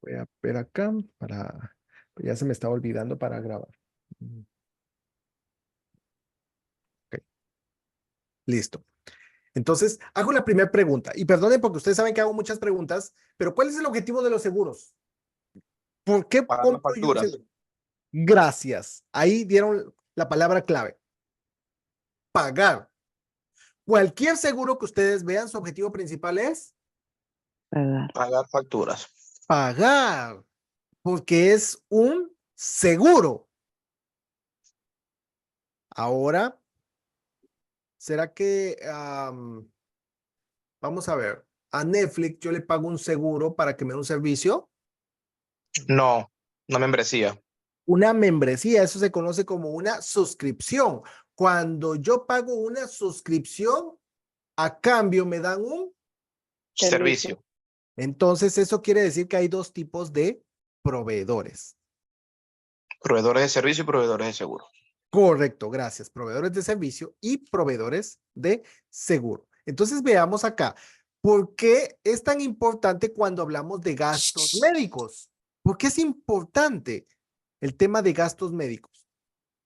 Voy a ver acá para... Ya se me estaba olvidando para grabar. Ok, listo. Entonces, hago la primera pregunta. Y perdonen porque ustedes saben que hago muchas preguntas, pero ¿cuál es el objetivo de los seguros? ¿Por qué Pagar las compro yo un facturas. seguro? Gracias. Ahí dieron la palabra clave. Pagar. Cualquier seguro que ustedes vean, su objetivo principal es Pagar. Pagar facturas. pagar, porque es un seguro. Ahora, ¿será que vamos a ver, a Netflix yo le pago un seguro para que me dé un servicio? No, una membresía. Una membresía, eso se conoce como una suscripción. Cuando yo pago una suscripción, a cambio me dan un... Servicio. Entonces, eso quiere decir que hay dos tipos de proveedores. Proveedores de servicio y proveedores de seguro. Correcto, gracias. Proveedores de servicio y proveedores de seguro. Entonces, veamos acá. ¿Por qué es tan importante cuando hablamos de gastos médicos? ¿Por qué es importante el tema de gastos médicos?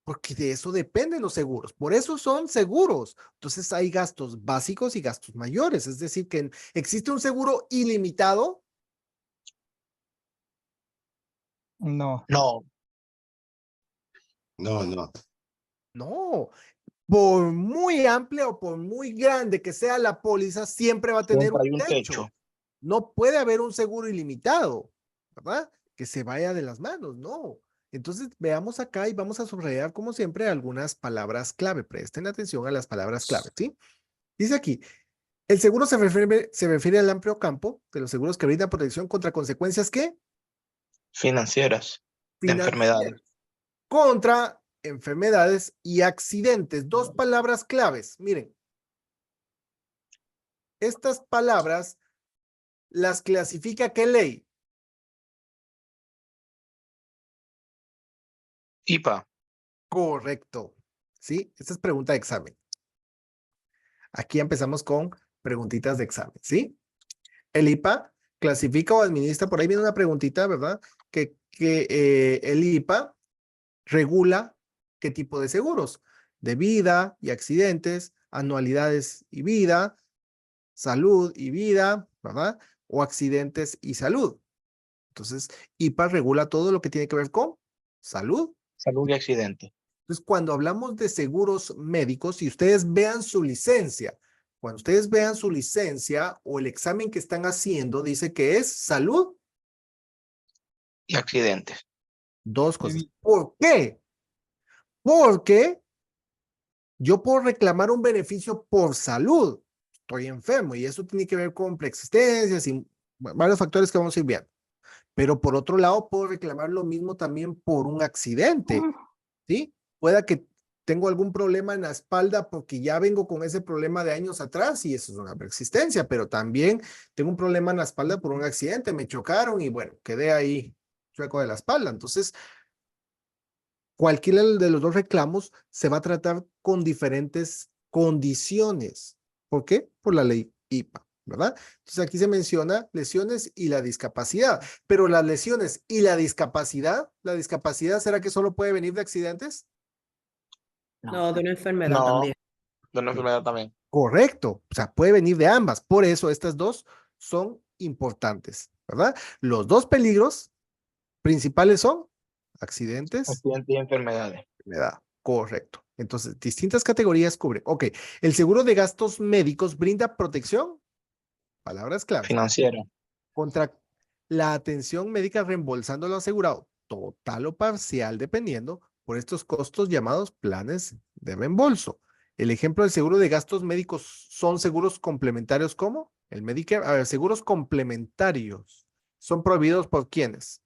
Porque de eso dependen los seguros. Por eso son seguros. Entonces hay gastos básicos y gastos mayores. Es decir, que existe un seguro ilimitado. No. No, No, no. No. Por muy amplia o por muy grande que sea la póliza, siempre va a tener siempre un hay un techo. techo. No puede haber un seguro ilimitado, ¿verdad? Que se vaya de las manos, no. Entonces, veamos acá y vamos a subrayar, como siempre, algunas palabras clave. Presten atención a las palabras clave, ¿sí? Dice aquí, el seguro se refiere al amplio campo de los seguros que brindan protección contra consecuencias que Financieras. De enfermedades. financieras, contra enfermedades y accidentes. Dos palabras claves. Miren, estas palabras las clasifica ¿qué ley? IPA. Correcto. ¿Sí? Esta es pregunta de examen. Aquí empezamos con preguntitas de examen, ¿sí? El IPA clasifica o administra, por ahí viene una preguntita, ¿verdad? Que el IPA regula qué tipo de seguros, de vida y accidentes, anualidades y vida, salud y vida, ¿verdad? O accidentes y salud. Entonces, IPA regula todo lo que tiene que ver con salud. Salud y accidente. Entonces, cuando hablamos de seguros médicos, si ustedes vean su licencia, cuando ustedes vean su licencia o el examen que están haciendo, dice que es salud. Y accidentes. Dos cosas. ¿Por qué? Porque yo puedo reclamar un beneficio por salud. Estoy enfermo y eso tiene que ver con preexistencias y varios factores que vamos a ir viendo. Pero por otro lado, puedo reclamar lo mismo también por un accidente, ¿sí? Pueda que tengo algún problema en la espalda porque ya vengo con ese problema de años atrás y eso es una preexistencia, pero también tengo un problema en la espalda por un accidente, me chocaron y bueno, quedé ahí chueco de la espalda. Entonces, cualquiera de los dos reclamos se va a tratar con diferentes condiciones. ¿Por qué? Por la ley IPA, ¿verdad? Entonces aquí se menciona lesiones y la discapacidad, pero las lesiones y la discapacidad, ¿será que solo puede venir de accidentes? No, de una enfermedad No, también. de una enfermedad también. Correcto, o sea, puede venir de ambas. Por eso estas dos son importantes, ¿verdad? Los dos peligros principales son accidentes, Accidentes y enfermedades. enfermedad. Correcto. Entonces, distintas categorías cubren. Ok, el seguro de gastos médicos brinda protección, palabras claves, Financiera. contra la atención médica reembolsando lo asegurado, total o parcial, dependiendo por estos costos llamados planes de reembolso. El ejemplo del seguro de gastos médicos son seguros complementarios como el Medicare. A ver, seguros complementarios son prohibidos por ¿quiénes?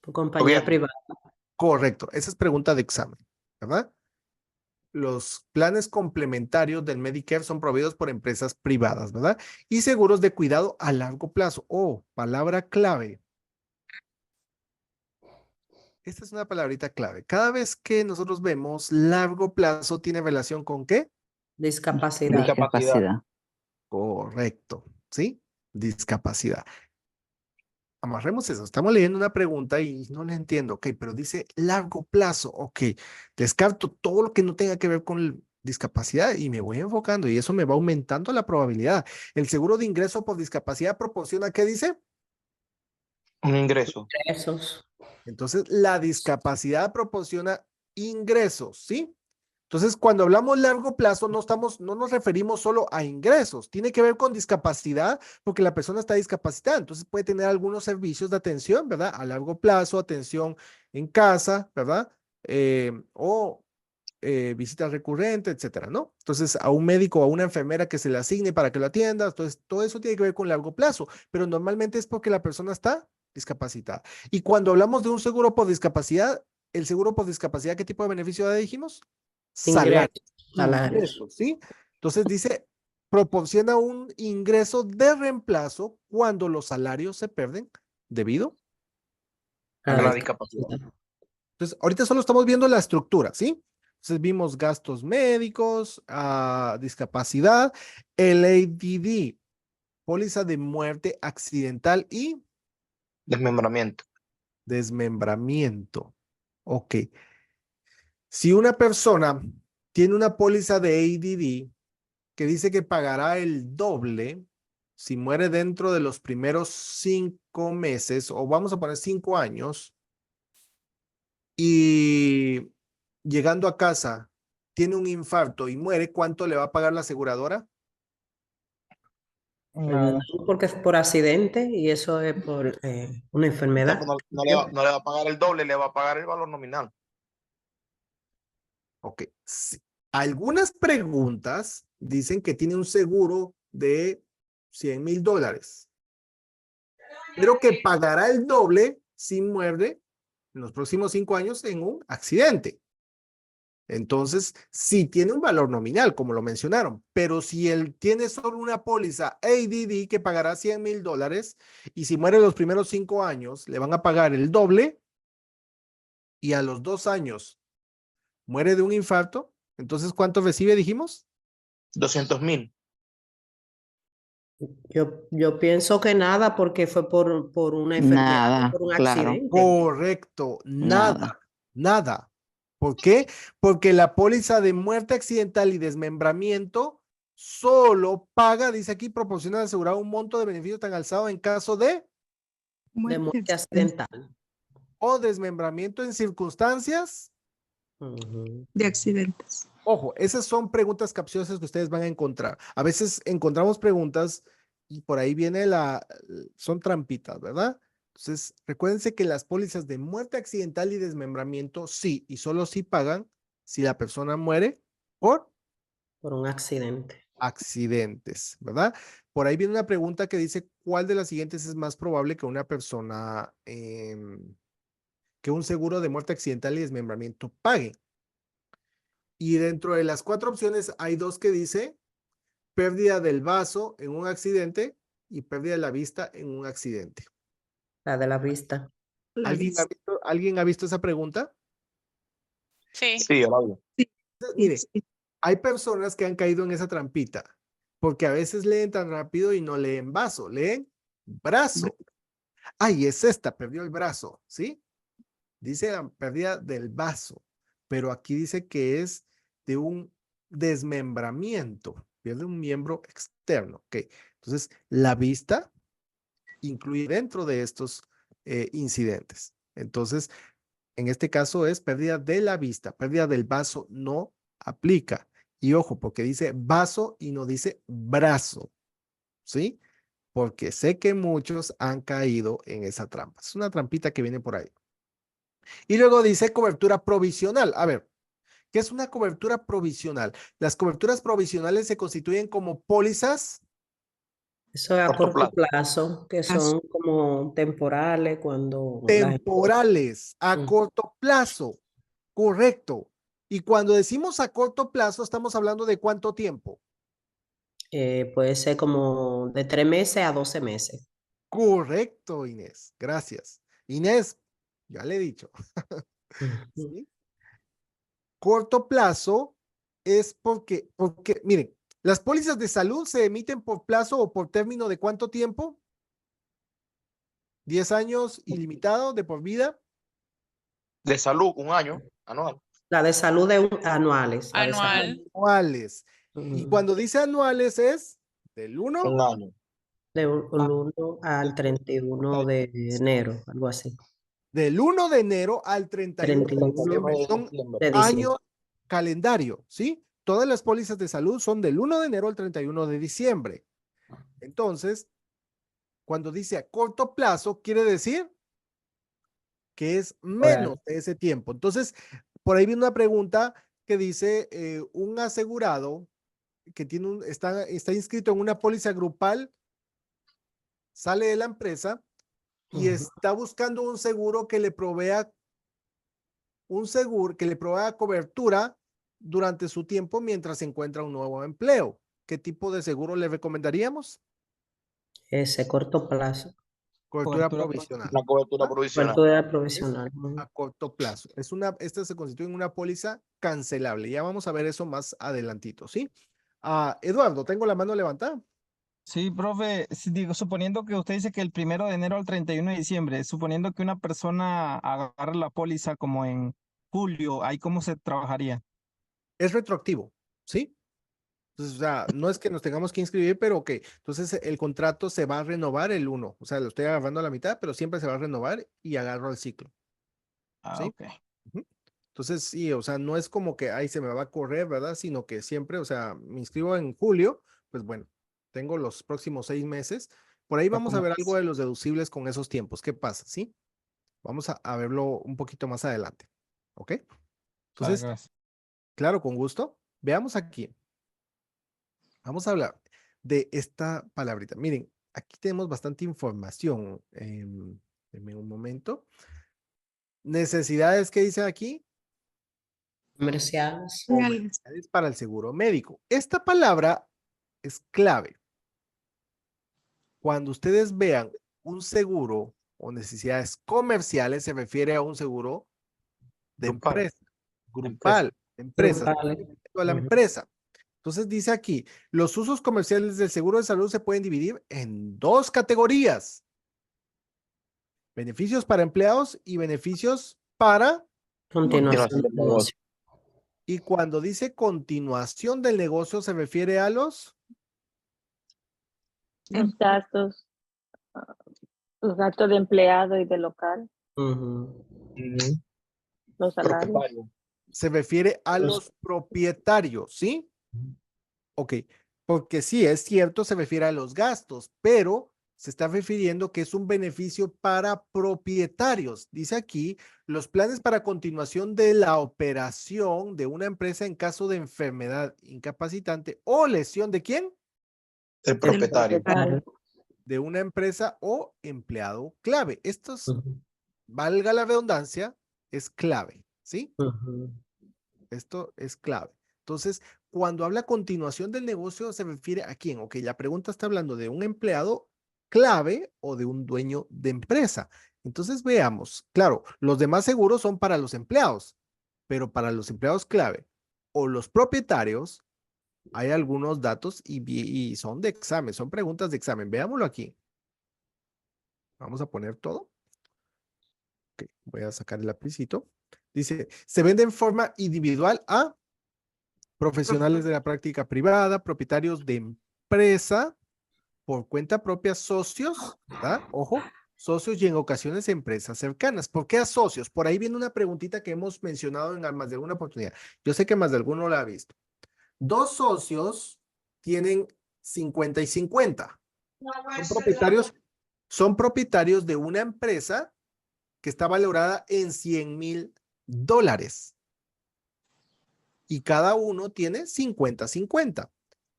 Por compañía Gobierno. privada. Correcto, esa es pregunta de examen, ¿verdad? Los planes complementarios del Medicare son proveídos por empresas privadas, ¿verdad? Y seguros de cuidado a largo plazo. Oh, palabra clave. Esta es una palabrita clave. Cada vez que nosotros vemos largo plazo, ¿tiene relación con qué? Discapacidad. Discapacidad. Correcto, ¿sí? Discapacidad. amarremos eso. Estamos leyendo una pregunta y no la entiendo. Ok, pero dice largo plazo. Ok, descarto todo lo que no tenga que ver con discapacidad y me voy enfocando y eso me va aumentando la probabilidad. El seguro de ingreso por discapacidad proporciona, ¿qué dice? Un ingreso. Esos. Entonces, la discapacidad proporciona ingresos, ¿sí? Entonces, cuando hablamos largo plazo, no nos referimos solo a ingresos, tiene que ver con discapacidad, porque la persona está discapacitada, entonces puede tener algunos servicios de atención, ¿verdad? A largo plazo, atención en casa, ¿verdad? O visitas recurrentes, etcétera, ¿no? Entonces, a un médico o a una enfermera que se le asigne para que lo atienda, entonces, todo eso tiene que ver con largo plazo, pero normalmente es porque la persona está discapacitada. Y cuando hablamos de un seguro por discapacidad, el seguro por discapacidad, ¿qué tipo de beneficio dijimos? Salario. Salarios. Ingresos, ¿sí? Entonces dice, proporciona un ingreso de reemplazo cuando los salarios se pierden debido a A la la discapacidad. discapacidad. Entonces, ahorita solo estamos viendo la estructura, ¿sí? Entonces vimos gastos médicos, discapacidad, el ADD, póliza de muerte accidental y Desmembramiento. desmembramiento. Ok. Si una persona tiene una póliza de ADD que dice que pagará el doble si muere dentro de los primeros 5 meses, o vamos a poner 5 años, y llegando a casa tiene un infarto y muere, ¿cuánto le va a pagar la aseguradora? Nada. Porque es por accidente y eso es por una O sea, enfermedad. pues no le va a pagar el doble, le va a pagar el valor nominal. Ok. Sí. Algunas preguntas dicen que tiene un seguro de $100,000, pero que pagará el doble si muere en los próximos 5 años en un accidente. Entonces, sí tiene un valor nominal, como lo mencionaron, pero si él tiene solo una póliza ADD que pagará $100,000 y si muere en los primeros 5 años, le van a pagar el doble y a los 2 años muere de un infarto, entonces, ¿cuánto recibe, dijimos? 200,000. Yo pienso que nada porque fue por una enfermedad, Nada, por un claro, accidente. Correcto, nada. nada. ¿Por qué? Porque la póliza de muerte accidental y desmembramiento solo paga, dice aquí, proporciona al asegurado un monto de beneficio tan alzado en caso de De muerte accidental. o desmembramiento en circunstancias. Ujú. De accidentes. Ojo, esas son preguntas capciosas que ustedes van a encontrar. A veces encontramos preguntas y por ahí viene son trampitas, ¿verdad? Entonces, recuérdense que las pólizas de muerte accidental y desmembramiento sí, y solo sí pagan si la persona muere por Por un accidente. accidentes, ¿verdad? Por ahí viene una pregunta que dice, ¿cuál de las siguientes es más probable que una persona, que un seguro de muerte accidental y desmembramiento pague? Y dentro de las 4 opciones hay 2 que dice pérdida del vaso en un accidente y pérdida de la vista en un accidente. La de la vista. La vista. ¿Alguien ha visto esa pregunta? Sí. Sí, yo la vi. Entonces, mire, Sí. hay personas que han caído en esa trampita porque a veces leen tan rápido y no leen vaso, leen brazo. Ay, es esta, perdió el brazo, ¿sí? Dice la pérdida del vaso, pero aquí dice que es de un desmembramiento, pierde un miembro externo, ¿ok? Entonces, la vista incluye dentro de estos incidentes. Entonces, en este caso es pérdida de la vista, pérdida del vaso no aplica. Y ojo, porque dice vaso y no dice brazo, ¿sí? Porque sé que muchos han caído en esa trampa. Es una trampita que viene por ahí. Y luego dice cobertura provisional. A ver, ¿qué es una cobertura provisional? Las coberturas provisionales se constituyen como pólizas Eso es a Corto corto plazo, que son como temporales cuando la gente temporales a corto plazo. Correcto. Y cuando decimos a corto plazo, estamos hablando de cuánto tiempo. puede ser como de 3 meses a 12 meses. Correcto, Inés. Gracias. Inés, ya le he dicho. Ujú. ¿Sí? Corto plazo es porque, miren, las pólizas de salud se emiten por plazo o por término de cuánto tiempo. 10 años ilimitado de por vida. De salud, 1 año anual. La de salud anuales. La de salud. Anual. Anuales. Y Ujú. cuando dice anuales es del 1 1 año. De un 1 al 31 de enero, algo así. del 1 de enero al 31 de 31 diciembre. de Son diciembre. de diciembre. año calendario, ¿sí? Todas las pólizas de salud son del 1 de enero al 31 de diciembre. Entonces, cuando dice a corto plazo, quiere decir que es menos de ese tiempo. Entonces, por ahí viene una pregunta que dice un asegurado que tiene está inscrito en una póliza grupal, sale de la empresa y está buscando un seguro que le provea cobertura durante su tiempo mientras se encuentra un nuevo empleo. ¿Qué tipo de seguro le recomendaríamos? Ese corto plazo. Cobertura Cobertura provisional. Una cobertura ¿Ah? provisional. Cobertura provisional. A corto plazo. Esta se constituye en una póliza cancelable. Ya vamos a ver eso más adelantito, ¿sí? Eduardo, tengo la mano levantada. Sí, profe, digo, suponiendo que usted dice que el 1 de enero al 31 de diciembre, suponiendo que una persona agarre la póliza como en julio, ¿ahí cómo se trabajaría? Es retroactivo, ¿sí? Entonces, o sea, no es que nos tengamos que inscribir, pero que entonces el contrato se va a renovar el 1. O sea, lo estoy agarrando a la mitad, pero siempre se va a renovar y agarro el ciclo. Ah, ¿Sí? ok. Ujú. Entonces, sí, o sea, no es como que ahí se me va a correr, ¿verdad? Sino que siempre, o sea, me inscribo en julio, pues bueno, tengo los próximos 6 meses. Por ahí vamos a ver algo de los deducibles con esos tiempos. ¿Qué pasa? ¿Sí? Vamos a verlo un poquito más adelante. ¿Ok? Vale, Entonces, gracias. claro, con gusto. Veamos aquí. Vamos a hablar de esta palabrita. Miren, aquí tenemos bastante información. Denme un momento. Necesidades, ¿qué dice aquí? Comerciales. Necesidades para el seguro médico. Esta palabra es clave. Cuando ustedes vean un seguro o necesidades comerciales, se refiere a un seguro de Grupal. empresa, grupal, empresas, Grupales. a la Ujú. empresa. Entonces dice aquí, los usos comerciales del seguro de salud se pueden dividir en 2 categorías. Beneficios para empleados y beneficios para... Continuación del negocio. Y cuando dice continuación del negocio, se refiere a los... Los gastos, los gastos de empleado y de local, Ujú. los salarios. Propietario. Se refiere a los propietarios, ¿sí? Ok, porque sí, es cierto, se refiere a los gastos, pero se está refiriendo que es un beneficio para propietarios. Dice aquí, los planes para continuación de la operación de una empresa en caso de enfermedad incapacitante o lesión de quién? El propietario. De una empresa o empleado clave. Esto es, Ujú. valga la redundancia, es clave, ¿sí? Ujú. Esto es clave. Entonces, cuando habla continuación del negocio, ¿se refiere a quién? Ok, la pregunta está hablando de un empleado clave o de un dueño de empresa. Entonces, veamos. Claro, los demás seguros son para los empleados, pero para los empleados clave o los propietarios, hay algunos datos y son de examen, son preguntas de examen. Veámoslo aquí. Vamos a poner todo. Ok, voy a sacar el lapicito. Dice, se vende en forma individual a profesionales de la práctica privada, propietarios de empresa, por cuenta propia, socios, ¿verdad? Ojo, socios y en ocasiones empresas cercanas. ¿Por qué a socios? Por ahí viene una preguntita que hemos mencionado en más de alguna oportunidad. Yo sé que más de alguno la ha visto. 2 socios tienen 50 y 50. Son propietarios de una empresa que está valorada en $100,000. Y cada uno tiene 50-50.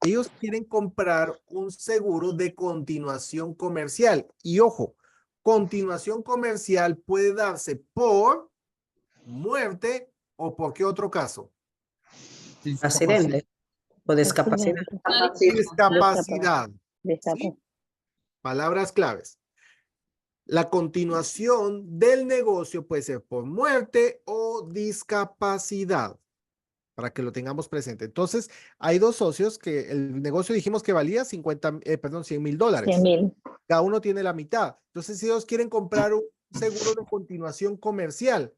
Ellos quieren comprar un seguro de continuación comercial. Y ojo, continuación comercial puede darse por muerte o por qué otro caso. Accidente o discapacidad. Discapacidad. ¿Sí? Palabras claves. La continuación del negocio puede ser por muerte o discapacidad, para que lo tengamos presente. Entonces, hay 2 socios que el negocio dijimos que valía $100,000. 100,000. Cada uno tiene la mitad. Entonces, si ellos quieren comprar un seguro de continuación comercial,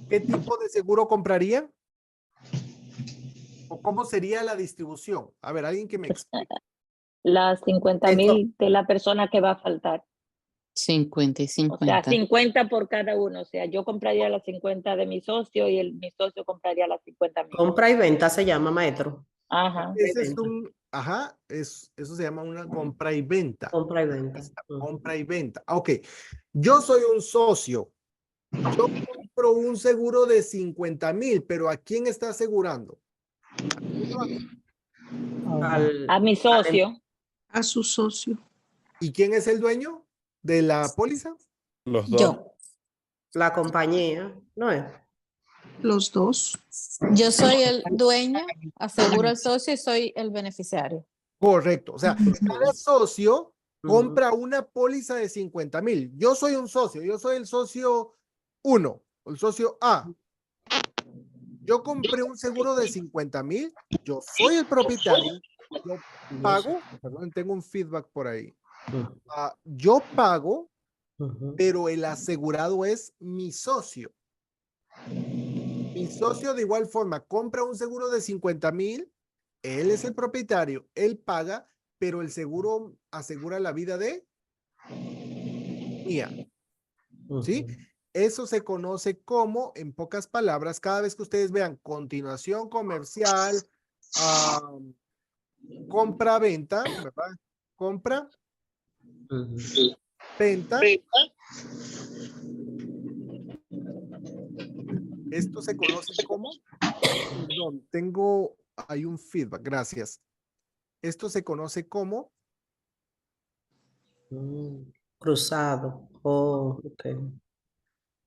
¿qué tipo de seguro comprarían? ¿O cómo sería la distribución? A ver, alguien que me explique. Las 50,000 de la persona que va a faltar. 50 y O sea, 50. 50 por cada uno. O sea, yo compraría las 50 de mi socio y mi socio compraría las 50,000. Compra y venta se llama, maestro. Ajá. Ese es venta. eso se llama una compra y venta. Compra y venta. Compra y venta. Ok, yo soy un socio. Yo compro un seguro de 50,000, pero ¿a quién está asegurando? A mi socio. A su socio. ¿Y quién es el dueño de la póliza? Los dos. Yo. La compañía, ¿no es? Los dos. Yo soy el dueño, aseguro al socio y soy el beneficiario. Correcto. O sea, cada socio Ujú. compra una póliza de 50,000. Yo soy un socio, yo soy el socio 1, el socio A. Yo compré un seguro de 50,000, yo soy el propietario, yo pago, perdón, tengo un feedback por ahí. Yo pago, Ujú. pero el asegurado es mi socio. Mi socio de igual forma compra un seguro de 50,000, él es el propietario, él paga, pero el seguro asegura la vida de mía. ¿Sí? Ujú. Eso se conoce como, en pocas palabras, cada vez que ustedes vean continuación comercial, compra-venta, ¿verdad? Compra, Ujú. venta. Esto se conoce como, perdón, hay un feedback, gracias. Esto se conoce como Cruzado. Oh, ok.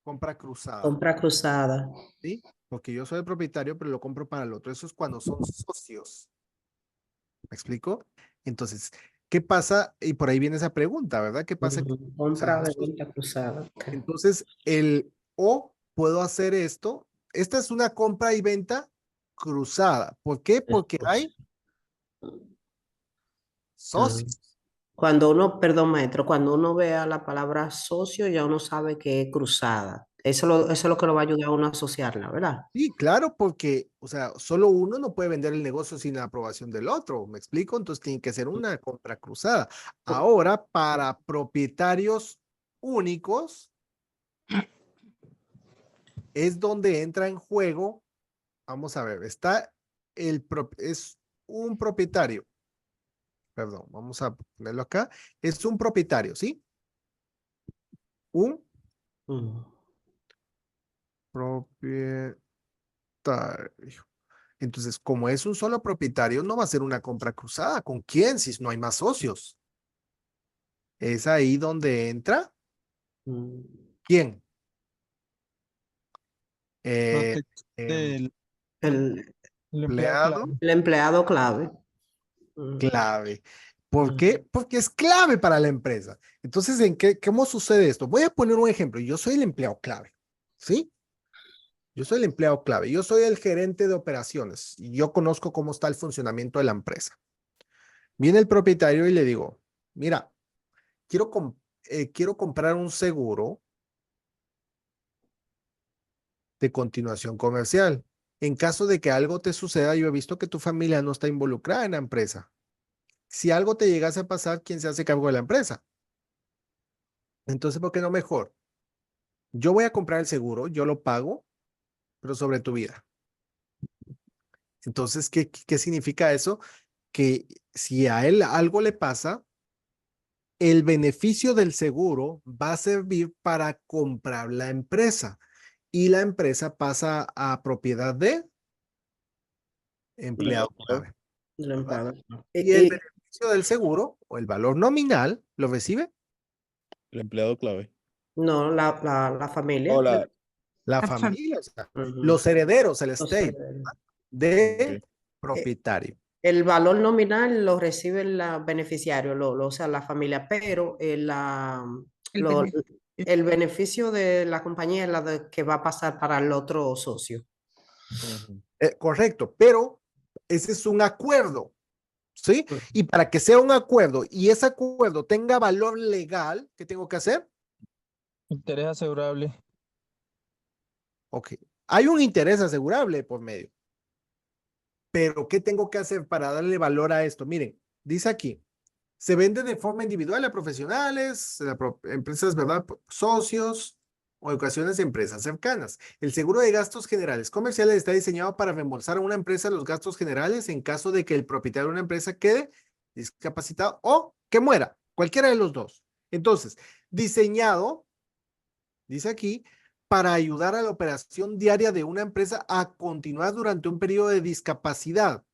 compra cruzada, Compra cruzada. ¿sí? Porque yo soy el propietario, pero lo compro para el otro. Eso es cuando son socios. ¿Me explico? Entonces, ¿qué pasa? Y por ahí viene esa pregunta, ¿verdad? ¿Qué pasa? Ujú. O sea, Compra, venta cruzada. Ok. entonces, puedo hacer esto. Esta es una compra y venta cruzada. ¿Por qué? Porque hay socios. Cuando uno, perdón, maestro, cuando uno vea la palabra socio, ya uno sabe que es cruzada. Eso es lo que lo va a ayudar a uno a asociarla, ¿verdad? Sí, claro, porque, o sea, solo uno no puede vender el negocio sin la aprobación del otro. ¿Me explico? Entonces tiene que ser una compra cruzada. Ahora, para propietarios únicos, es donde entra en juego. Vamos a ver, es un propietario. Perdón, vamos a ponerlo acá. Es un propietario, ¿sí? Un Ujú. propietario. Entonces, como es un solo propietario, no va a ser una compra cruzada. ¿Con quién? Si no hay más socios. Es ahí donde entra. Mm. ¿Quién? Eh, Protección del El, el empleado empleado clave. el empleado clave. Mm. clave. ¿Por qué? Porque es clave para la empresa. Entonces, ¿cómo sucede esto? Voy a poner un ejemplo. Yo soy el empleado clave, ¿sí? Yo soy el empleado clave. Yo soy el gerente de operaciones y yo conozco cómo está el funcionamiento de la empresa. Viene el propietario y le digo, mira, quiero comprar un seguro de continuación comercial. En caso de que algo te suceda, yo he visto que tu familia no está involucrada en la empresa. Si algo te llegase a pasar, ¿quién se hace cargo de la empresa? Entonces, ¿por qué no mejor? Yo voy a comprar el seguro, yo lo pago, pero sobre tu vida. Entonces, ¿qué significa eso? Que si a él algo le pasa, el beneficio del seguro va a servir para comprar la empresa y la empresa pasa a propiedad de empleado clave. El empleado. Y el beneficio del seguro o el valor nominal lo recibe El empleado clave. No, la familia. O la. la La familia, o sea, Ujú. los herederos, el Los estate herederos. de Ok. propietario. El valor nominal lo recibe el beneficiario, o sea, la familia, pero El beneficio. el beneficio de la compañía es que va a pasar para el otro socio. Correcto, pero ese es un acuerdo. ¿sí? Y para que sea un acuerdo y ese acuerdo tenga valor legal, ¿qué tengo que hacer? Interés asegurable. Ok. Hay un interés asegurable por medio. Pero, ¿qué tengo que hacer para darle valor a esto? Miren, dice aquí, se vende de forma individual a profesionales, empresas, ¿verdad? Socios o ocasiones de empresas cercanas. El seguro de gastos generales comerciales está diseñado para reembolsar a una empresa los gastos generales en caso de que el propietario de una empresa quede discapacitado o que muera, cualquiera de los dos. Entonces, diseñado, dice aquí, para ayudar a la operación diaria de una empresa a continuar durante un periodo de discapacidad.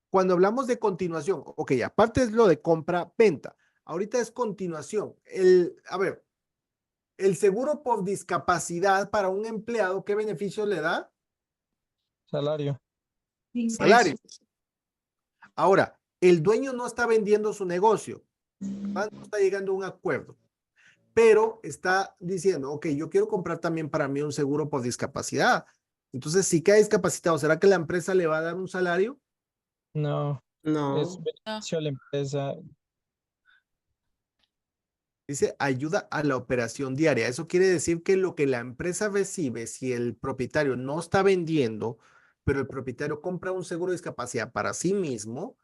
Cuando hablamos de continuación, ok, aparte es lo de compra-venta, ahorita es continuación. A ver, el seguro por discapacidad para un empleado, ¿qué beneficios le da? Salario. Salario. Ahora, el dueño no está vendiendo su negocio, ¿verdad? No está llegando a un acuerdo, pero está diciendo, ok, yo quiero comprar también para mí un seguro por discapacidad. Entonces, si queda discapacitado, ¿será que la empresa le va a dar un salario? No, es No, beneficio a la empresa. Dice ayuda a la operación diaria. Eso quiere decir que lo que la empresa recibe, si el propietario no está vendiendo, pero el propietario compra un seguro de discapacidad para sí mismo,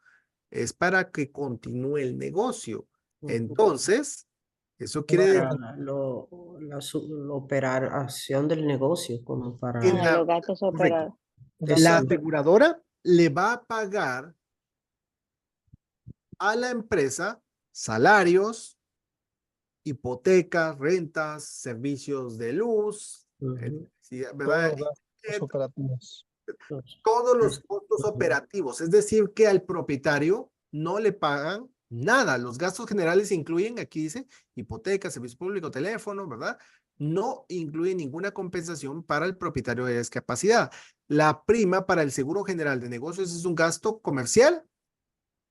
es para que continúe el negocio. Entonces, eso quiere decir para la operación del negocio, como para... que Los gastos correcto, operados. la Exacto. aseguradora le va a pagar a la empresa salarios, hipotecas, rentas, servicios de luz, electricidad, ¿verdad? Todos los gastos operativos. Todos los costos operativos, es decir, que al propietario no le pagan nada. Los gastos generales incluyen, aquí dice, hipoteca, servicio público, teléfono, ¿verdad? No incluye ninguna compensación para el propietario de discapacidad. La prima para el seguro general de negocios es un gasto comercial.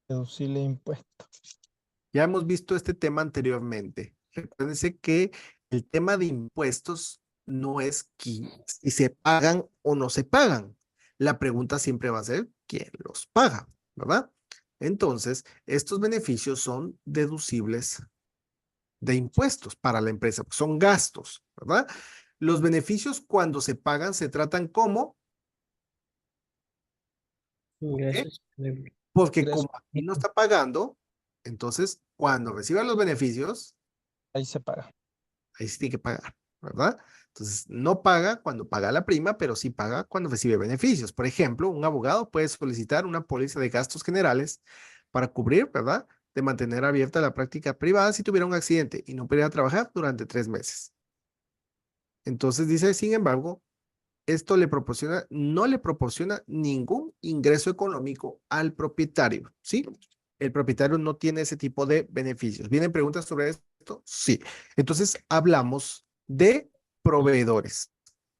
Deducible impuestos. Ya hemos visto este tema anteriormente. Recuérdense que el tema de impuestos no es si se pagan o no se pagan. La pregunta siempre va a ser quién los paga, ¿verdad? Entonces, estos beneficios son deducibles de impuestos para la empresa, son gastos, ¿verdad? Los beneficios cuando se pagan se tratan como, Ingresos. porque Ingreso. como aquí no está pagando, entonces cuando reciba los beneficios, Ahí se paga. ahí sí tiene que pagar, ¿verdad? Entonces, no paga cuando paga la prima, pero sí paga cuando recibe beneficios. Por ejemplo, un abogado puede solicitar una póliza de gastos generales para cubrir, ¿verdad? De mantener abierta la práctica privada si tuviera un accidente y no pudiera trabajar durante 3 meses. Entonces, dice, sin embargo, esto no le proporciona ningún ingreso económico al propietario, ¿sí? El propietario no tiene ese tipo de beneficios. ¿Vienen preguntas sobre esto? Sí. Entonces, hablamos de proveedores.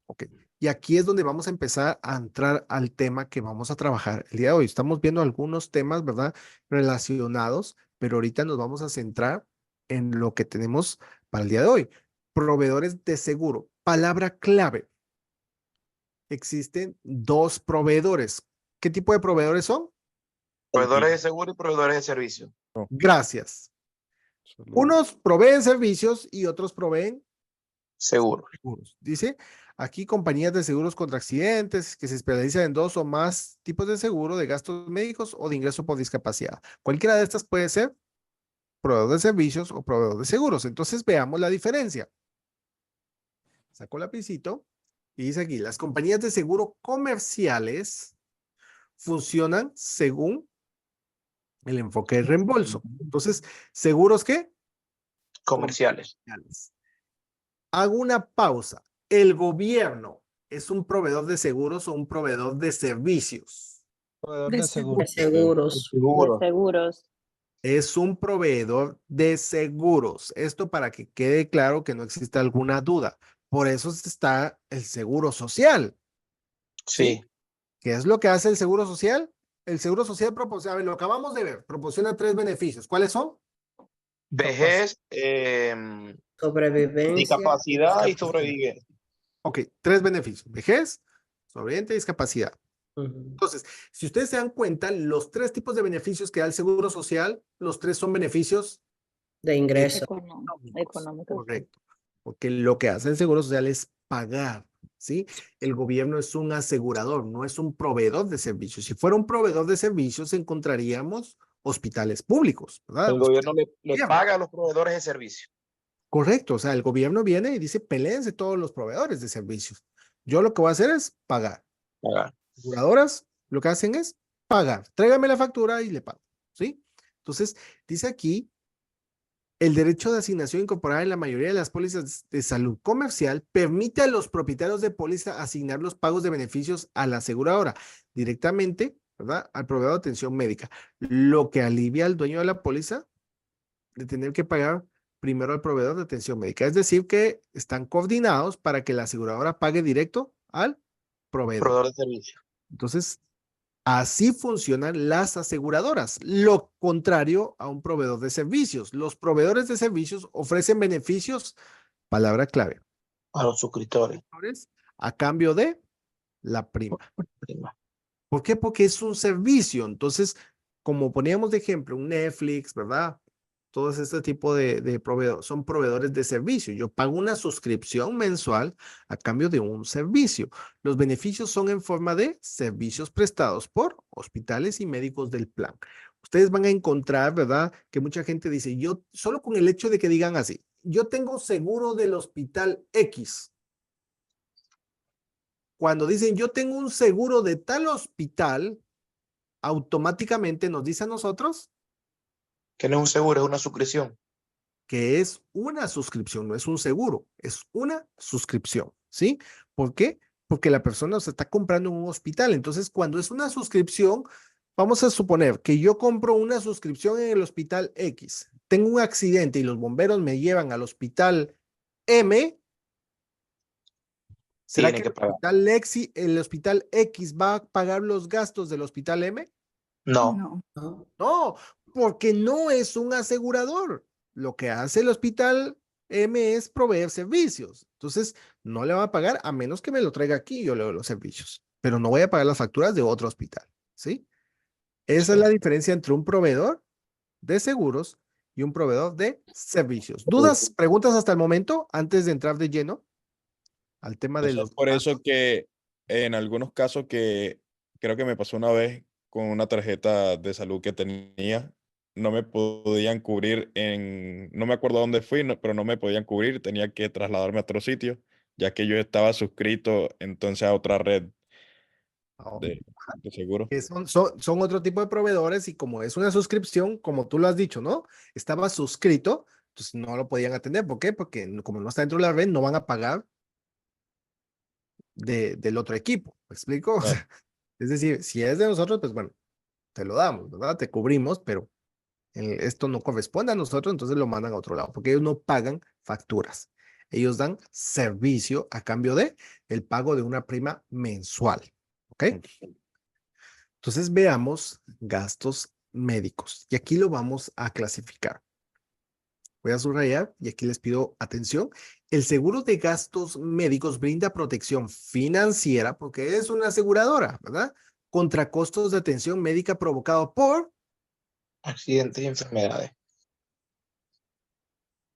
Ok. Y aquí es donde vamos a empezar a entrar al tema que vamos a trabajar el día de hoy. Estamos viendo algunos temas, ¿verdad? Relacionados, pero ahorita nos vamos a centrar en lo que tenemos para el día de hoy. Proveedores de seguro. Palabra clave. Existen 2 proveedores. ¿Qué tipo de proveedores son? Proveedores de seguro y proveedores de servicio. Gracias. Unos proveen servicios y otros proveen Seguro. seguros. Dice aquí compañías de seguros contra accidentes que se especializan en 2 o más tipos de seguro de gastos médicos o de ingreso por discapacidad. Cualquiera de estas puede ser proveedor de servicios o proveedor de seguros. Entonces veamos la diferencia. Saco el lapicito y dice aquí, las compañías de seguro comerciales funcionan según el enfoque de reembolso. Entonces, ¿seguros qué? Comerciales. Hago una pausa. ¿El gobierno es un proveedor de seguros o un proveedor de servicios? Proveedor De de seguro. Seguros. Seguro. De seguros. Es un proveedor de seguros. Esto para que quede claro que no existe alguna duda. Por eso está el seguro social. Sí. ¿Qué es lo que hace el seguro social? El seguro social proporciona, a ver, lo acabamos de ver, proporciona 3 beneficios. ¿Cuáles son? Vejez, Sobrevivencia. discapacidad y sobrevivencia. Ok, 3 beneficios. Vejez, sobrevivencia y discapacidad. Entonces, si ustedes se dan cuenta, los 3 tipos de beneficios que da el Seguro Social, los 3 son beneficios De ingreso. Económicos. correcto. Porque lo que hace el Seguro Social es pagar, ¿sí? El gobierno es un asegurador, no es un proveedor de servicios. Si fuera un proveedor de servicios, encontraríamos hospitales públicos, ¿verdad? El gobierno le Gobierno. paga a los proveedores de servicio. Correcto, o sea, el gobierno viene y dice, peléense todos los proveedores de servicios. Yo lo que voy a hacer es pagar. Pagar. Aseguradoras lo que hacen es pagar. Tráigame la factura y le pago, ¿sí? Entonces, dice aquí, el derecho de asignación incorporada en la mayoría de las pólizas de salud comercial permite a los propietarios de póliza asignar los pagos de beneficios a la aseguradora directamente, ¿verdad? Al proveedor de atención médica, lo que alivia al dueño de la póliza de tener que pagar primero al proveedor de atención médica. Es decir, que están coordinados para que la aseguradora pague directo al proveedor. Proveedor de servicio. Entonces, así funcionan las aseguradoras, lo contrario a un proveedor de servicios. Los proveedores de servicios ofrecen beneficios, palabra clave, A los suscriptores. a cambio de la prima. ¿Por qué? Porque es un servicio. Entonces, como poníamos de ejemplo, un Netflix, ¿verdad? Todos este tipo de proveedores son proveedores de servicio. Yo pago una suscripción mensual a cambio de un servicio. Los beneficios son en forma de servicios prestados por hospitales y médicos del plan. Ustedes van a encontrar, ¿verdad? Que mucha gente dice, yo solo con el hecho de que digan así, yo tengo seguro del hospital X. Cuando dicen, yo tengo un seguro de tal hospital, automáticamente nos dice a nosotros Que no es un seguro, es una suscripción. que es una suscripción, no es un seguro, es una suscripción, ¿sí? ¿Por qué? Porque la persona se está comprando en un hospital. Entonces, cuando es una suscripción, vamos a suponer que yo compro una suscripción en el hospital X, tengo un accidente y los bomberos me llevan al hospital M. ¿Será Tienen que que pagar. el hospital X va a pagar los gastos del hospital M? No. No, porque no es un asegurador. Lo que hace el hospital M es proveer servicios. Entonces, no le va a pagar a menos que me lo traiga aquí y yo le doy los servicios. Pero no voy a pagar las facturas de otro hospital, ¿sí? Esa es la diferencia entre un proveedor de seguros y un proveedor de servicios. ¿Dudas, preguntas hasta el momento antes de entrar de lleno al tema de los... Por eso que en algunos casos que creo que me pasó una vez con una tarjeta de salud que tenía, no me podían cubrir no me acuerdo dónde fui, pero no me podían cubrir, tenía que trasladarme a otro sitio, ya que yo estaba suscrito entonces a otra red de seguro. Que son otro tipo de proveedores y como es una suscripción, como tú lo has dicho, ¿no? Estaba suscrito, entonces no lo podían atender. ¿Por qué? Porque como no está dentro de la red, no van a pagar del otro equipo. ¿Me explico? O sea, es decir, si es de nosotros, pues bueno, te lo damos, ¿verdad? Te cubrimos, pero esto no corresponde a nosotros, entonces lo mandan a otro lado, porque ellos no pagan facturas. Ellos dan servicio a cambio de el pago de una prima mensual. ¿Ok? Entonces veamos gastos médicos y aquí lo vamos a clasificar. Voy a subrayar y aquí les pido atención. El seguro de gastos médicos brinda protección financiera porque es una aseguradora, ¿verdad? Contra costos de atención médica provocado por accidentes y enfermedades.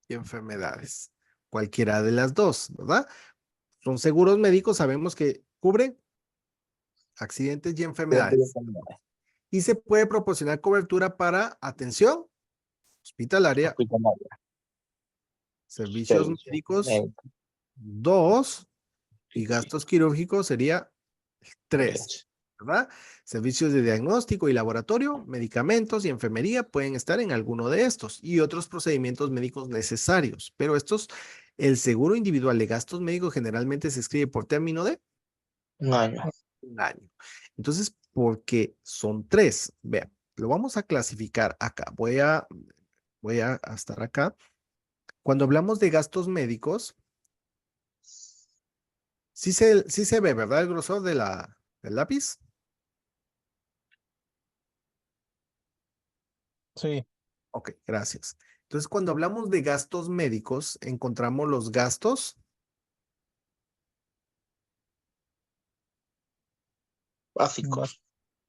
Y enfermedades. Cualquiera de las dos, ¿verdad? Son seguros médicos, sabemos que cubren accidentes y enfermedades. Y se puede proporcionar cobertura para atención hospitalaria, servicios médicos, 2, y gastos quirúrgicos sería 3, ¿verdad? Servicios de diagnóstico y laboratorio, medicamentos y enfermería pueden estar en alguno de estos y otros procedimientos médicos necesarios, pero el seguro individual de gastos médicos generalmente se escribe por término de un año. Entonces, porque son 3, vean, lo vamos a clasificar acá. Voy a estar acá. Cuando hablamos de gastos médicos, sí se ve, ¿verdad? El grosor del lápiz. Sí. Ok, gracias. Entonces, cuando hablamos de gastos médicos, encontramos los gastos Básicos.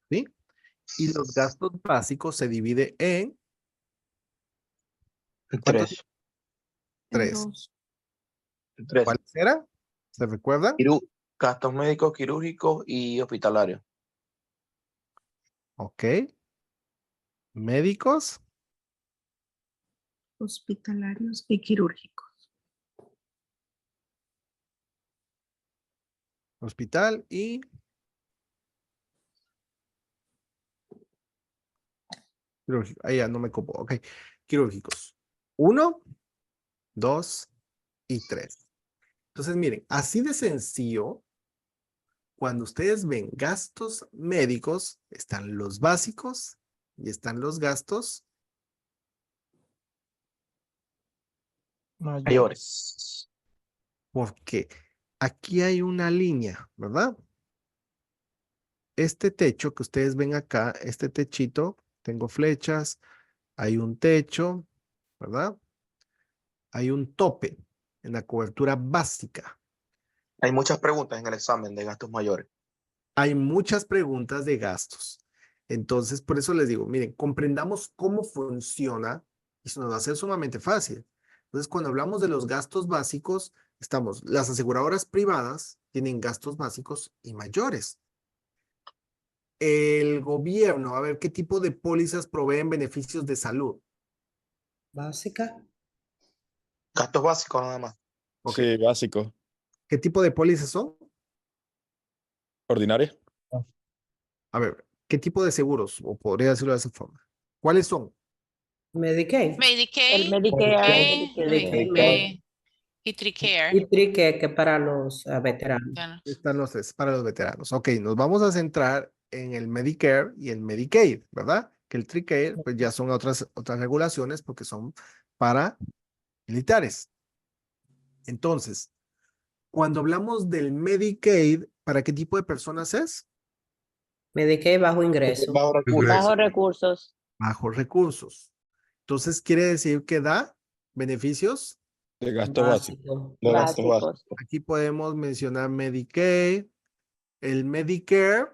¿sí? Y los gastos básicos se divide en ¿cuántos? 3. Tres. En 3. ¿Cuáles eran? ¿Se recuerdan? Gastos médicos, quirúrgicos y hospitalarios. Ok. Médicos, hospitalarios y quirúrgicos. hospital y quirúrgico. Ahí ya no me copo. Ok. Quirúrgicos. 1, 2 y 3. Entonces, miren, así de sencillo, cuando ustedes ven gastos médicos, están los básicos y están los gastos Mayores. porque aquí hay una línea, ¿verdad? Este techo que ustedes ven acá, este techito, tengo flechas, hay un techo, ¿verdad? Hay un tope en la cobertura básica. Hay muchas preguntas en el examen de gastos mayores. Hay muchas preguntas de gastos. Entonces, por eso les digo, miren, comprendamos cómo funciona y eso nos va a ser sumamente fácil. Entonces, cuando hablamos de los gastos básicos, las aseguradoras privadas tienen gastos básicos y mayores. El gobierno, a ver, ¿qué tipo de pólizas proveen beneficios de salud? Básica. Gastos básicos nada más. Ok. Sí, básico. ¿Qué tipo de pólizas son? Ordinaria. A ver, ¿qué tipo de seguros? O podría decirlo de esa forma. ¿Cuáles son? Medicaid. El Medicaid, Medicare, Medicare. y Tricare. Y Tricare, que para los veteranos. Bueno, Están los tres para los veteranos. Ok, nos vamos a centrar en el Medicare y el Medicaid, ¿verdad? Que el Tricare, pues ya son otras regulaciones porque son para militares. Entonces, cuando hablamos del Medicaid, ¿para qué tipo de personas es? Medicaid bajo ingreso. Bajo recursos. bajos recursos. Bajos recursos. Entonces, quiere decir que da beneficios. De gasto básico. Básico. De gastos Básicos. básicos. Aquí podemos mencionar Medicaid, el Medicare.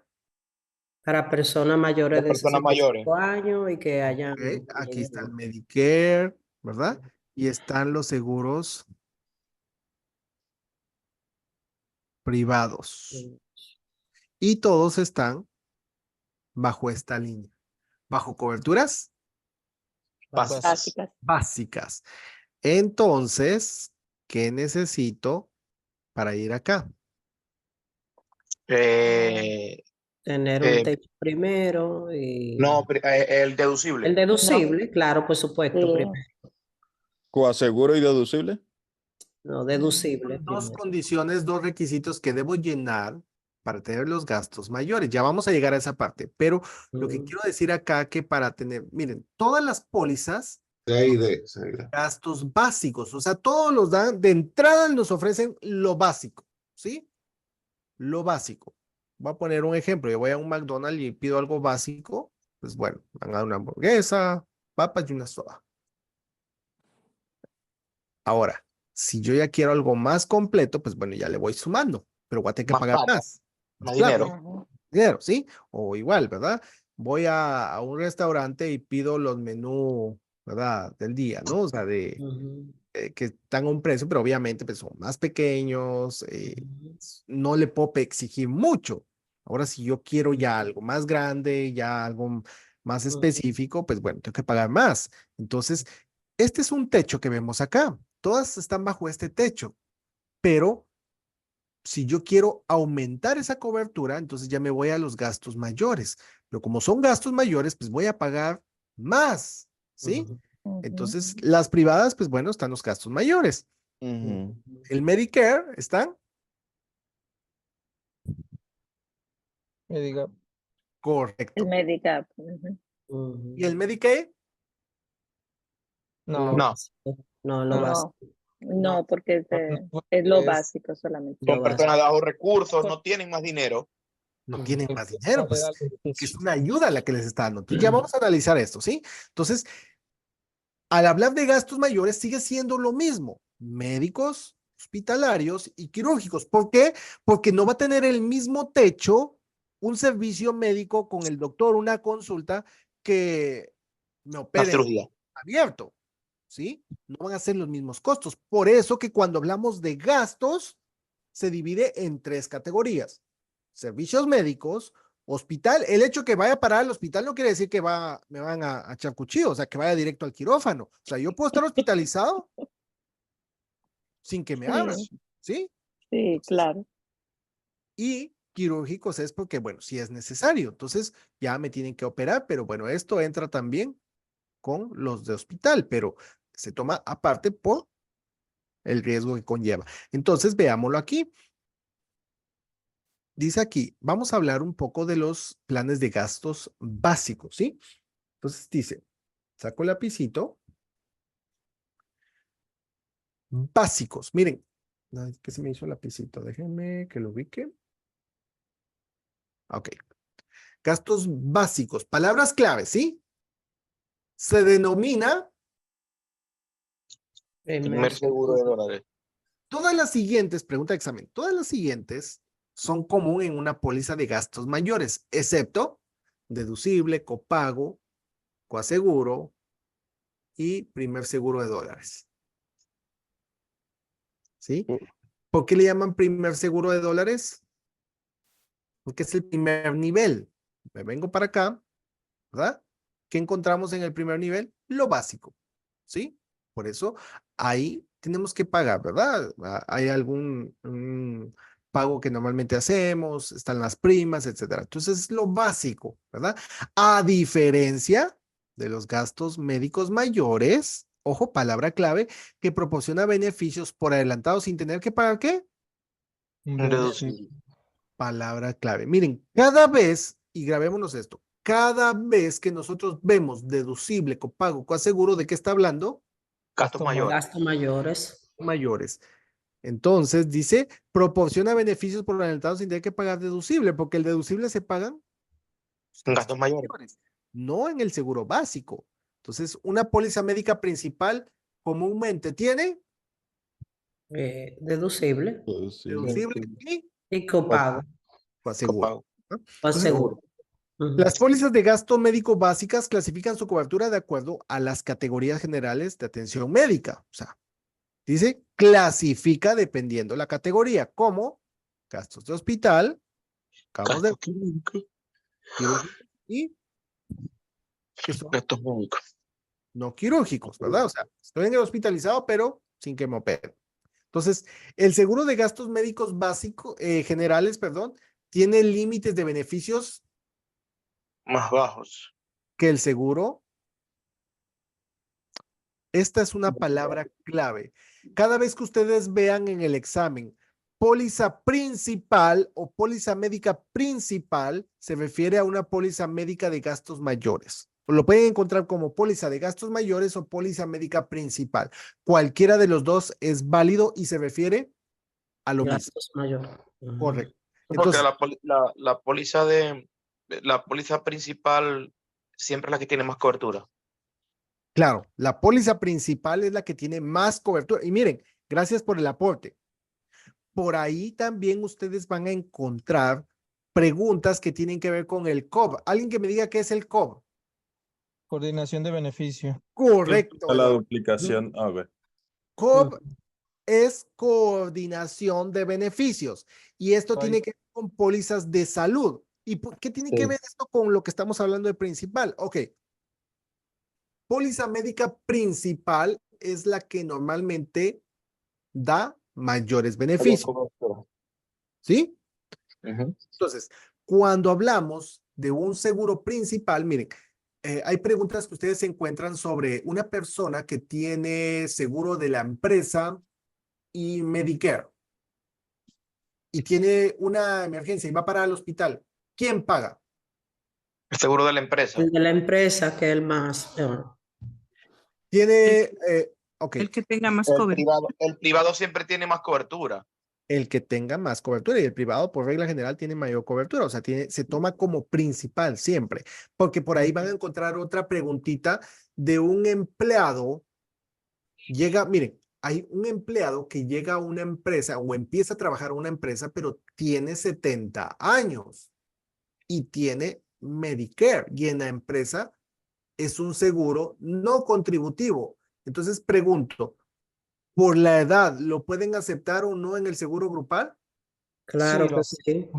Para personas mayores De de personas 65 años y que hayan... Ok, aquí está el Medicare, ¿verdad? Y están los seguros privados. Y todos están bajo esta línea. Bajo coberturas Básicas. básicas. Entonces, ¿qué necesito para ir acá? Tener Eh, un techo primero y... No, el deducible. El deducible, claro, por supuesto, Sí. primero. ¿Coaseguro y deducible? No, deducible Son dos primero. condiciones, dos requisitos que debo llenar para tener los gastos mayores. Ya vamos a llegar a esa parte, pero lo que quiero decir acá que para tener, miren, todas las pólizas, gastos básicos, o sea, todos los dan, de entrada nos ofrecen lo básico, ¿sí? Lo básico. Voy a poner un ejemplo, yo voy a un McDonald's y pido algo básico, pues bueno, van a dar una hamburguesa, papas y una soda. Ahora, si yo ya quiero algo más completo, pues bueno, ya le voy sumando, pero voy a tener que Más pagar plata, más. más plata, dinero. dinero, ¿sí? O igual, ¿verdad? Voy a un restaurante y pido los menús, ¿verdad? Del día, ¿no? O sea, que están a un precio, pero obviamente pues, son más pequeños, no le puedo exigir mucho. Ahora, si yo quiero ya algo más grande, ya algo más específico, pues bueno, tengo que pagar más. Entonces, este es un techo que vemos acá. Todas están bajo este techo, pero si yo quiero aumentar esa cobertura, entonces ya me voy a los gastos mayores. Pero como son gastos mayores, pues voy a pagar más, ¿sí? Entonces, las privadas, pues bueno, están los gastos mayores. El Medicare están Medicare. correcto. El Medicare. ¿Y el Medicaid? No. No. No, lo básico. No, porque es lo básico solamente. Son personas de bajos recursos, no tienen más dinero. No tienen más dinero, pues que es una ayuda la que les está dando. Entonces, ya vamos a analizar esto, ¿sí? Entonces, al hablar de gastos mayores, sigue siendo lo mismo. Médicos, hospitalarios y quirúrgicos. ¿Por qué? Porque no va a tener el mismo techo un servicio médico con el doctor, una consulta que me La opere cirugía. abierto, ¿sí? No van a ser los mismos costos. Por eso que cuando hablamos de gastos, se divide en 3 categorías. Servicios médicos, hospital. El hecho que vaya a parar al hospital no quiere decir que me van a echar cuchillo, o sea, que vaya directo al quirófano. O sea, yo puedo estar hospitalizado sin que me abran, Sí, ¿sí? sí, Entonces, claro. y quirúrgicos es porque, bueno, si es necesario, entonces ya me tienen que operar, pero bueno, esto entra también con los de hospital, pero se toma aparte por el riesgo que conlleva. Entonces, veámoslo aquí. Dice aquí, vamos a hablar un poco de los planes de gastos básicos, ¿sí? Entonces dice, saco el lapicito. Básicos, miren. Ay, ¿qué se me hizo el lapicito? Déjenme que lo ubique. Ok. Gastos básicos, palabras clave, ¿sí? Se denomina Primer seguro de dólares. todas las siguientes, pregunta de examen, todas las siguientes son común en una póliza de gastos mayores, excepto deducible, copago, coaseguro y primer seguro de dólares. ¿Sí? ¿Por qué le llaman primer seguro de dólares? Porque es el primer nivel. Me vengo para acá, ¿verdad? ¿Qué encontramos en el primer nivel? Lo básico, ¿sí? Por eso ahí tenemos que pagar, ¿verdad? Hay algún pago que normalmente hacemos, están las primas, etcétera. Entonces es lo básico, ¿verdad? A diferencia de los gastos médicos mayores, ojo, palabra clave, que proporciona beneficios por adelantado sin tener que pagar, ¿qué? Deducible. Palabra clave. Miren, cada vez, y grabémonos esto, cada vez que nosotros vemos deducible, copago, coaseguro, ¿de qué está hablando? Gastos mayores. Gastos mayores. Mayores. Entonces dice, proporciona beneficios por adelantado sin tener que pagar deducible, porque el deducible se pagan Gastos mayores. no en el seguro básico. Entonces, una póliza médica principal comúnmente tiene Deducible deducible y copago. coaseguro, Copago. ¿no? O Entonces, seguro. Ujú. las pólizas de gasto médico básicas clasifican su cobertura de acuerdo a las categorías generales de atención médica. O sea, dice clasifica dependiendo la categoría, como gastos de hospital, acabamos de Gastos quirúrgicos. quirúrgicos y que son Gastos médicos. no quirúrgicos, ¿verdad? O sea, estoy hospitalizado, pero sin que me operen. Entonces, el seguro de gastos médicos básicos, generales, perdón, tiene límites de beneficios Más bajos. que el seguro. Esta es una palabra clave. Cada vez que ustedes vean en el examen póliza principal o póliza médica principal, se refiere a una póliza médica de gastos mayores. Lo pueden encontrar como póliza de gastos mayores o póliza médica principal. Cualquiera de los dos es válido y se refiere a lo mismo. Gastos mayores. Ujú. Correcto. Porque Entonces, la póliza principal siempre es la que tiene más cobertura. claro, la póliza principal es la que tiene más cobertura. Y miren, gracias por el aporte. Por ahí también ustedes van a encontrar preguntas que tienen que ver con el COB. Alguien que me diga qué es el COB. Coordinación de beneficio. Correcto. La Eduardo. duplicación, a ver. COB es coordinación de beneficios y esto Ay. tiene que ver con pólizas de salud. ¿Y por qué tiene que Sí. ver esto con lo que estamos hablando de principal? Ok. Póliza médica principal es la que normalmente da mayores beneficios, Cobertura. ¿sí? Ujú. Entonces, cuando hablamos de un seguro principal, miren, hay preguntas que ustedes se encuentran sobre una persona que tiene seguro de la empresa y Medicare y tiene una emergencia y va para el hospital. ¿Quién paga? El seguro de la empresa. El de la empresa, que es el más peor. Tiene, ok, El que tenga más El cobertura. privado siempre tiene más cobertura. el que tenga más cobertura y el privado por regla general tiene mayor cobertura, o sea, se toma como principal siempre, porque por ahí van a encontrar otra preguntita de un empleado, miren, hay un empleado que llega a una empresa o empieza a trabajar en una empresa, pero tiene 70 años. y tiene Medicare. Y en la empresa es un seguro no contributivo. Entonces pregunto, ¿por la edad lo pueden aceptar o no en el seguro grupal? Claro Sí, que lo sí.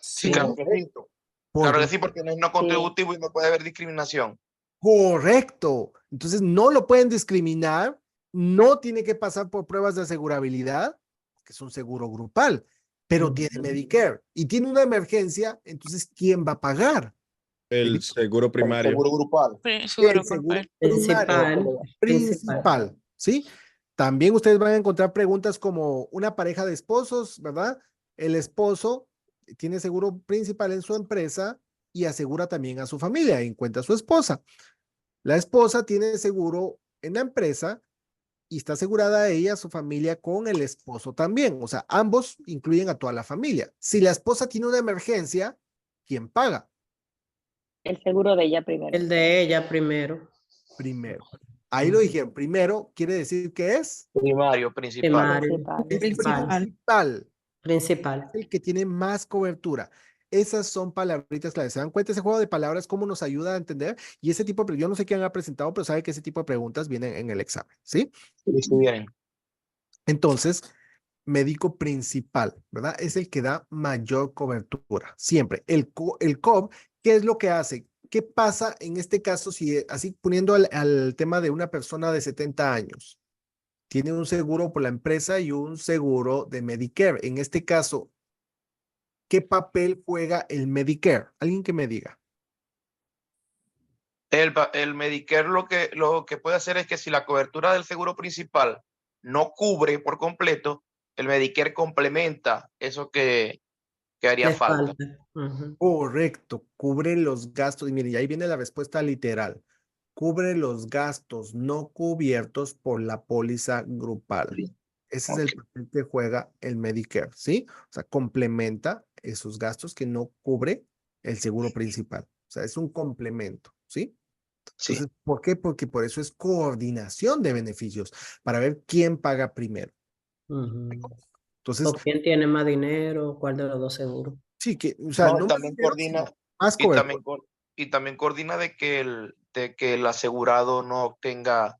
Sí, claro que sí. Correcto. Claro Porque que sí, porque no es no contributivo y no puede haber discriminación. correcto. Entonces no lo pueden discriminar, no tiene que pasar por pruebas de asegurabilidad, que es un seguro grupal, pero tiene Medicare y tiene una emergencia, entonces ¿quién va a pagar? El seguro El primario. seguro grupal. Seguro El seguro grupal. primario, principal, ¿sí? También ustedes van a encontrar preguntas como una pareja de esposos, ¿verdad? El esposo tiene seguro principal en su empresa y asegura también a su familia, encuentra a su esposa. La esposa tiene seguro en la empresa y está asegurada a ella, a su familia, con el esposo también. O sea, ambos incluyen a toda la familia. Si la esposa tiene una emergencia, ¿quién paga? El seguro de ella primero. El de ella primero. Primero. Ahí lo dijeron. Primero quiere decir que es Primario, principal. Primario. Principal. principal. Principal. El que tiene más cobertura. Esas son palabritas claves. ¿Se dan cuenta ese juego de palabras cómo nos ayuda a entender? Y ese tipo de, yo no sé quién ha presentado, pero sabe que ese tipo de preguntas vienen en el examen, ¿sí? Sí, sí, bien. Entonces, médico principal, ¿verdad? Es el que da mayor cobertura, siempre. El COB, ¿qué es lo que hace? ¿Qué pasa en este caso si, así poniendo al tema de una persona de 70 años? Tiene un seguro por la empresa y un seguro de Medicare. En este caso, ¿qué papel juega el Medicare? Alguien que me diga. El Medicare lo que puede hacer es que si la cobertura del seguro principal no cubre por completo, el Medicare complementa eso que haría Le falta. falta. Ujú. Correcto, cubre los gastos. Y miren, y ahí viene la respuesta literal. Cubre los gastos no cubiertos por la póliza grupal. Ese es el papel que juega el Medicare, ¿sí? O sea, complementa esos gastos que no cubre el seguro principal. O sea, es un complemento, ¿sí? Sí. Entonces, ¿por qué? Porque por eso es coordinación de beneficios, para ver quién paga primero. Ujú. Entonces, ¿O quién tiene más dinero? ¿Cuál de los dos seguros? sí, que, o sea, No, no más también dinero, coordina, sino más y cobertura. también coordina de que el asegurado no obtenga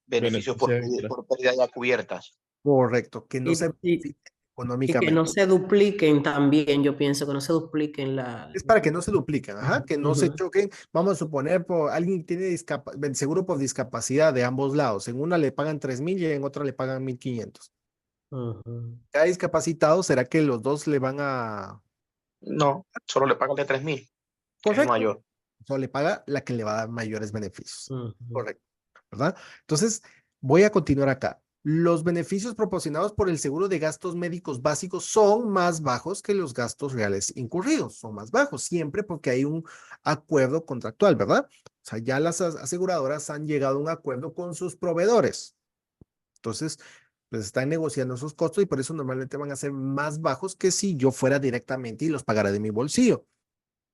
beneficios Beneficios extra. por pérdida ya cubiertas. Correcto, que no Y, se y- beneficie y que económicamente. no se dupliquen también, yo pienso que no se dupliquen la... Es para que no se dupliquen, ajá, que no se Ujú. choquen. Vamos a suponer, por alguien que tiene seguro por discapacidad de ambos lados. En una le pagan 3,000 y en otra le pagan 1,500. Ujú. Cada discapacitado, ¿será que los dos le van a...? No, solo le pagan de 3,000, que es el Correcto. mayor. O le paga la que le va a dar mayores beneficios. Ujú. Correcto, ¿verdad? Entonces, voy a continuar acá. Los beneficios proporcionados por el seguro de gastos médicos básicos son más bajos que los gastos reales incurridos. Son más bajos, siempre porque hay un acuerdo contractual, ¿verdad? O sea, ya las aseguradoras han llegado a un acuerdo con sus proveedores. Entonces, pues están negociando sus costos y por eso normalmente van a ser más bajos que si yo fuera directamente y los pagara de mi bolsillo.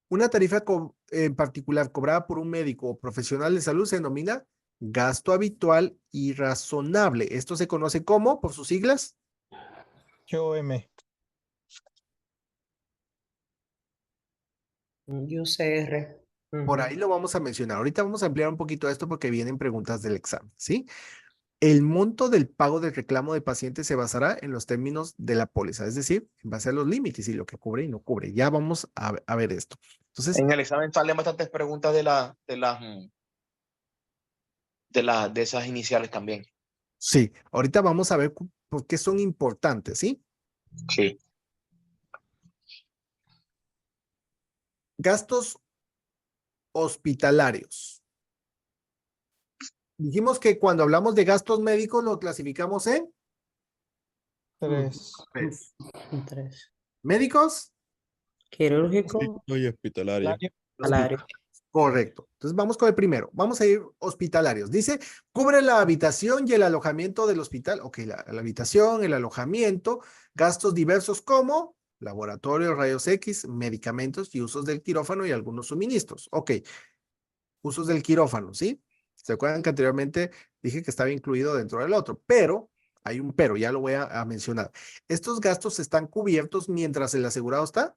Una tarifa en particular cobrada por un médico o profesional de salud se denomina gasto habitual y razonable. Esto se conoce como, por sus siglas, GOM. UCR. por Ujú. ahí lo vamos a mencionar. Ahorita vamos a ampliar un poquito esto porque vienen preguntas del examen, ¿sí? El monto del pago del reclamo del paciente se basará en los términos de la póliza, es decir, en base a los límites y lo que cubre y no cubre. Ya vamos a ver esto. Entonces, En el examen salen bastantes preguntas de esas iniciales también. sí, ahorita vamos a ver por qué son importantes, ¿sí? Sí. Gastos hospitalarios. Dijimos que cuando hablamos de gastos médicos lo clasificamos en 3. tres. 3. Médicos, Quirúrgico, Y hospitalario. salario. correcto. Entonces vamos con el primero. Vamos a ir hospitalarios. Dice, cubre la habitación y el alojamiento del hospital. Ok, la habitación, el alojamiento, gastos diversos como laboratorio, rayos X, medicamentos y usos del quirófano y algunos suministros. Ok, usos del quirófano, ¿sí? ¿Se acuerdan que anteriormente dije que estaba incluido dentro del otro? Pero, hay un pero, ya lo voy a mencionar. ¿Estos gastos están cubiertos mientras el asegurado está?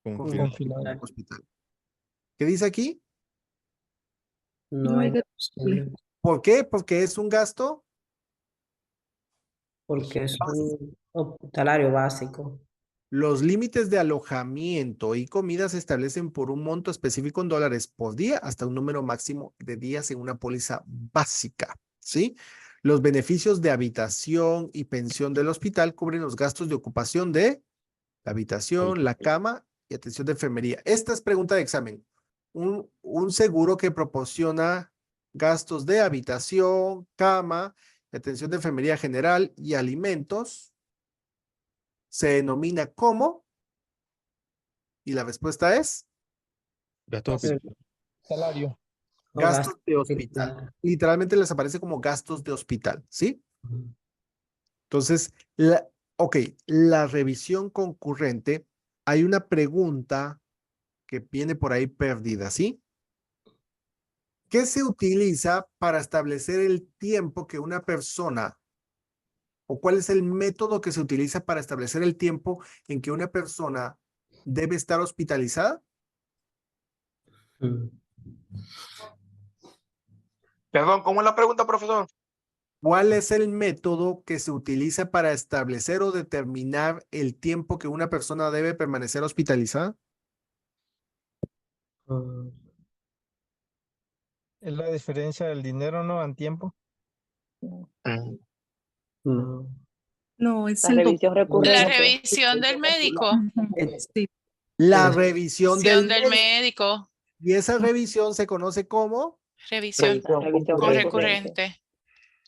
Confinar en hospital. ¿Qué dice aquí? No hay deducible. deducible, ¿Por qué? Porque es un gasto. porque es un hospitalario básico. Los límites de alojamiento y comida se establecen por un monto específico en dólares por día hasta un número máximo de días en una póliza básica, ¿sí? Los beneficios de habitación y pensión del hospital cubren los gastos de ocupación de la habitación, la cama y atención de enfermería. Esta es pregunta de examen. Un seguro que proporciona gastos de habitación, cama, atención de enfermería general y alimentos se denomina como, y la respuesta es Gastos Sí. Salario. O gastos gasto de de hospital. hospital. Literalmente les aparece como gastos de hospital, ¿sí? Ujú. Entonces, ok, la revisión concurrente, hay una pregunta que viene por ahí perdida, ¿sí? ¿Qué se utiliza para establecer el tiempo que una persona, o cuál es el método que se utiliza para establecer el tiempo en que una persona debe estar hospitalizada? Mm. Perdón, ¿cómo es la pregunta, profesor? ¿Cuál es el método que se utiliza para establecer o determinar el tiempo que una persona debe permanecer hospitalizada? Mm. Es la diferencia del dinero, ¿no? En tiempo. Mm. No. No, es La el revisión doctor. La recurrente. revisión del médico. Ujú, sí. La Es- revisión Revisión del del médico. médico. Y esa revisión se conoce como Revisión La revisión recurrente.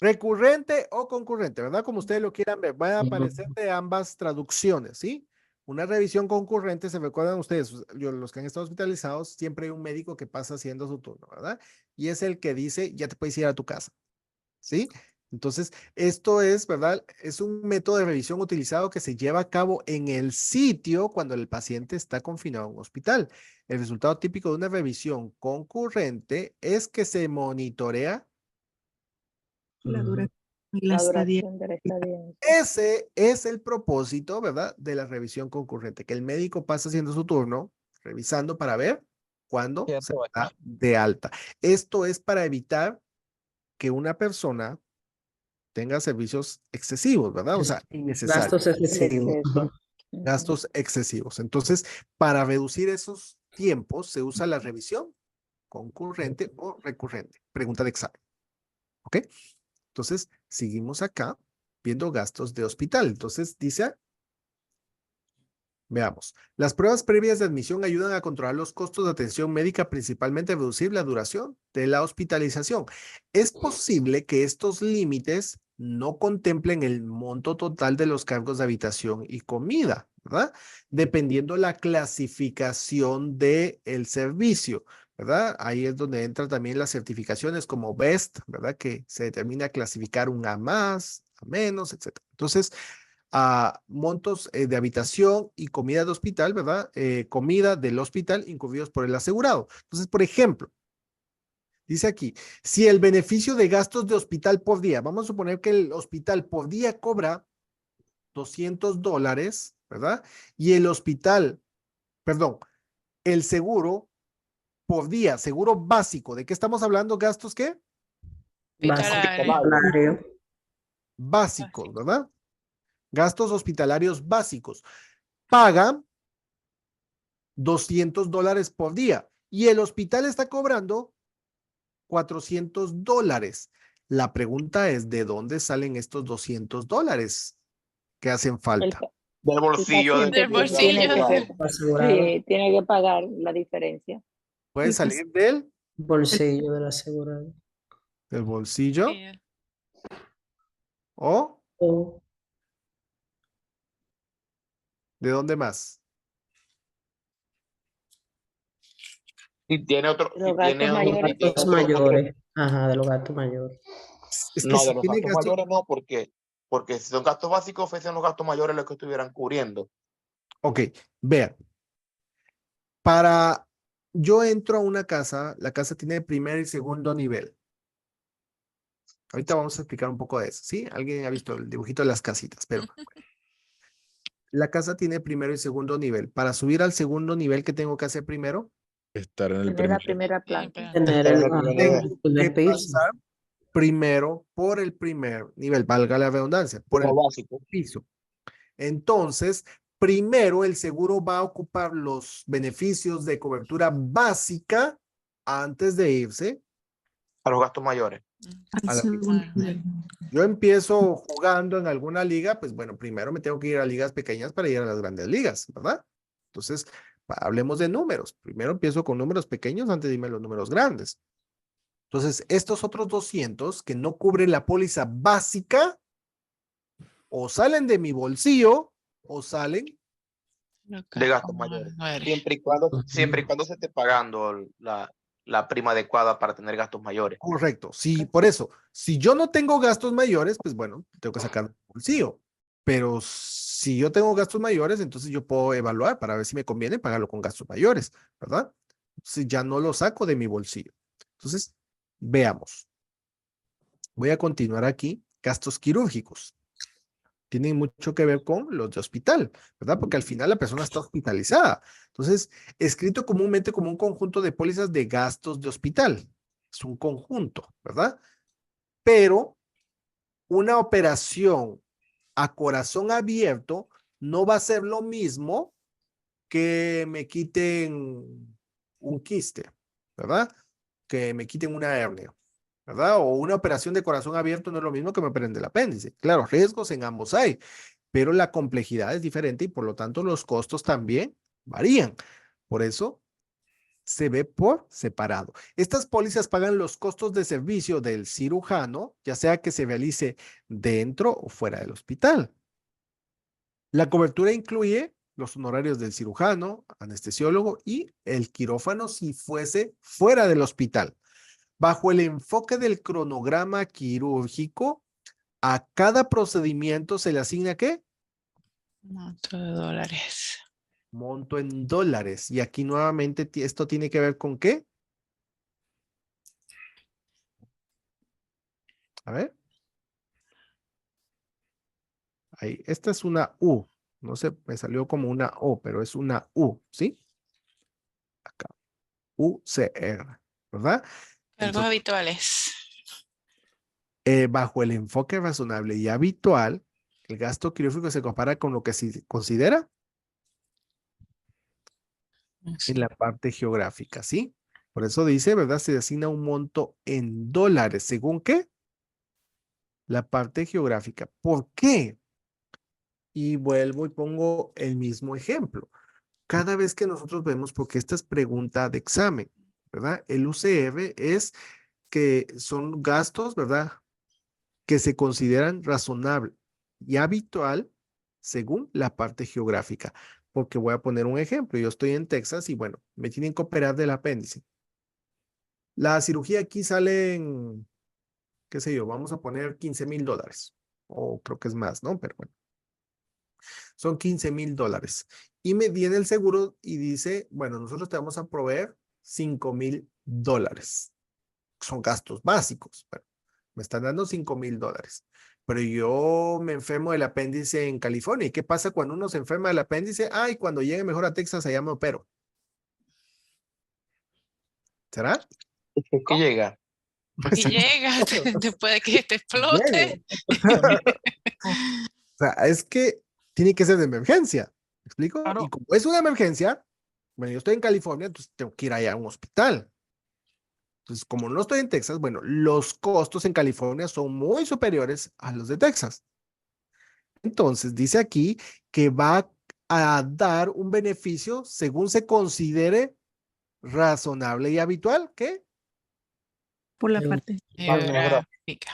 recurrente o concurrente, ¿verdad? Como ustedes lo quieran ver, van a Ujú. aparecer de ambas traducciones, ¿sí? Una revisión concurrente, se recuerdan ustedes, los que han estado hospitalizados, siempre hay un médico que pasa haciendo su turno, ¿verdad? Y es el que dice, ya te puedes ir a tu casa, ¿sí? Entonces, esto es, ¿verdad? Es un método de revisión utilizado que se lleva a cabo en el sitio cuando el paciente está confinado en un hospital. El resultado típico de una revisión concurrente es que se monitorea. La duración y La la estadía. duración de la estadía. Ese es el propósito, ¿verdad? De la revisión concurrente, que el médico pasa haciendo su turno, revisando para ver cuándo Ya se te voy. da de alta. Esto es para evitar que una persona tenga servicios excesivos, ¿verdad? O sea, innecesarios, Gastos excesivos. Exceso. Ujú. Ujú. gastos excesivos. Entonces, para reducir esos tiempos, se usa la revisión concurrente o recurrente. Pregunta de examen. ¿Ok? Entonces, seguimos acá viendo gastos de hospital. Entonces, dice, veamos, las pruebas previas de admisión ayudan a controlar los costos de atención médica, principalmente reducir la duración de la hospitalización. Es posible que estos límites no contemplen el monto total de los cargos de habitación y comida, ¿verdad? Dependiendo la clasificación del servicio, ¿verdad? Ahí es donde entran también las certificaciones como BEST, ¿verdad? Que se determina clasificar un A más, A menos, etc. Entonces, a montos de habitación y comida de hospital, ¿verdad? Comida del hospital incurridos por el asegurado. Entonces, por ejemplo, dice aquí, si el beneficio de gastos de hospital por día, vamos a suponer que el hospital por día cobra $200, ¿verdad? Y el hospital, perdón, el seguro por día, seguro básico, ¿de qué estamos hablando? ¿Gastos qué? Hospitalario. Hospitalario. Básicos, ¿verdad? Gastos hospitalarios básicos. Paga $200 por día y el hospital está cobrando $400. La pregunta es, ¿de dónde salen estos $200 que hacen El, falta? pa- Del el bolsillo paciente Del tiene bolsillo. Asegurado. sí, tiene que pagar la diferencia. Puede El salir del Bolsillo del asegurado. bolsillo Sí. o O ¿de dónde más? Y tiene otro, Los y tiene, gastos mayores. y tiene gastos otro, mayores. Ajá, de los gastos mayores. Es que no, de si los tiene gastos gastos, mayores no, porque si son gastos básicos, ofrecen los gastos mayores los que estuvieran cubriendo. ok, vean, para yo entro a una casa, la casa tiene primer y segundo nivel. Ahorita vamos a explicar un poco de eso, ¿sí? Alguien ha visto el dibujito de las casitas, pero La casa tiene primero y segundo nivel. Para subir al segundo nivel, ¿qué tengo que hacer primero? Estar en el Tener la primero. primera planta. Tener Estar en el, el primer el nivel. Tengo que primer piso. pasar primero por el primer nivel, valga la redundancia, por el Lo básico. piso. Entonces, primero el seguro va a ocupar los beneficios de cobertura básica antes de irse A los gastos mayores. Al a la segundo Ah, nivel. Yo empiezo jugando en alguna liga, pues bueno, primero me tengo que ir a ligas pequeñas para ir a las grandes ligas, ¿verdad? Entonces, hablemos de números. Primero empiezo con números pequeños antes de irme a los números grandes. Entonces, estos otros 200 que no cubren la póliza básica, o salen de mi bolsillo, o salen De gastos mayores. Siempre y cuando se esté pagando la prima adecuada para tener gastos mayores. correcto. Sí, por eso, si yo no tengo gastos mayores, pues bueno, tengo que sacar del bolsillo. Pero si yo tengo gastos mayores, entonces yo puedo evaluar para ver si me conviene pagarlo con gastos mayores, ¿verdad? Si ya no lo saco de mi bolsillo. Entonces, veamos. Voy a continuar aquí. Gastos quirúrgicos. Tienen mucho que ver con los de hospital, ¿verdad? Porque al final la persona está hospitalizada. Entonces, escrito comúnmente como un conjunto de pólizas de gastos de hospital. Es un conjunto, ¿verdad? Pero una operación a corazón abierto no va a ser lo mismo que me quiten un quiste, ¿verdad? Que me quiten una hernia, ¿verdad? O una operación de corazón abierto no es lo mismo que me operen del apéndice. Claro, riesgos en ambos hay, pero la complejidad es diferente y por lo tanto los costos también varían. Por eso se ve por separado. Estas pólizas pagan los costos de servicio del cirujano, ya sea que se realice dentro o fuera del hospital. La cobertura incluye los honorarios del cirujano, anestesiólogo y el quirófano si fuese fuera del hospital. Bajo el enfoque del cronograma quirúrgico, a cada procedimiento se le asigna ¿qué? Monto de dólares. Monto en dólares. Y aquí nuevamente esto tiene que ver con ¿qué? A ver. Ahí, esta es una U. No sé, me salió como una O, pero es una U, ¿sí? Acá. UCR, ¿verdad? Cargos Entonces, habituales. bajo el enfoque razonable y habitual, el gasto quirúrgico se compara con lo que se considera en la parte geográfica, ¿sí? Por eso dice, ¿verdad? Se asigna un monto en dólares. ¿Según qué? La parte geográfica. ¿Por qué? Y vuelvo y pongo el mismo ejemplo. Cada vez que nosotros vemos, porque esta es pregunta de examen, ¿verdad? El UCR es que son gastos, ¿verdad? Que se consideran razonable y habitual según la parte geográfica. Porque voy a poner un ejemplo. Yo estoy en Texas y bueno, me tienen que operar del apéndice. La cirugía aquí sale en, qué sé yo, vamos a poner $15,000. O creo que es más, ¿no? Pero bueno, son $15,000. Y me viene el seguro y dice, bueno, nosotros te vamos a proveer $5,000. Son gastos básicos. Bueno, me están dando $5,000. Pero yo me enfermo del apéndice en California. ¿Y qué pasa cuando uno se enferma del apéndice? Ay, cuando llegue mejor a Texas, allá me opero. ¿Será? ¿Qué llega? Y llega después de que te explote. O sea, es que tiene que ser de emergencia. ¿Me explico? Claro. Y como es una emergencia, bueno, yo estoy en California, entonces tengo que ir allá a un hospital. Entonces, como no estoy en Texas, bueno, los costos en California son muy superiores a los de Texas. Entonces, dice aquí que va a dar un beneficio según se considere razonable y habitual. ¿Qué? Por la parte. Geográfica.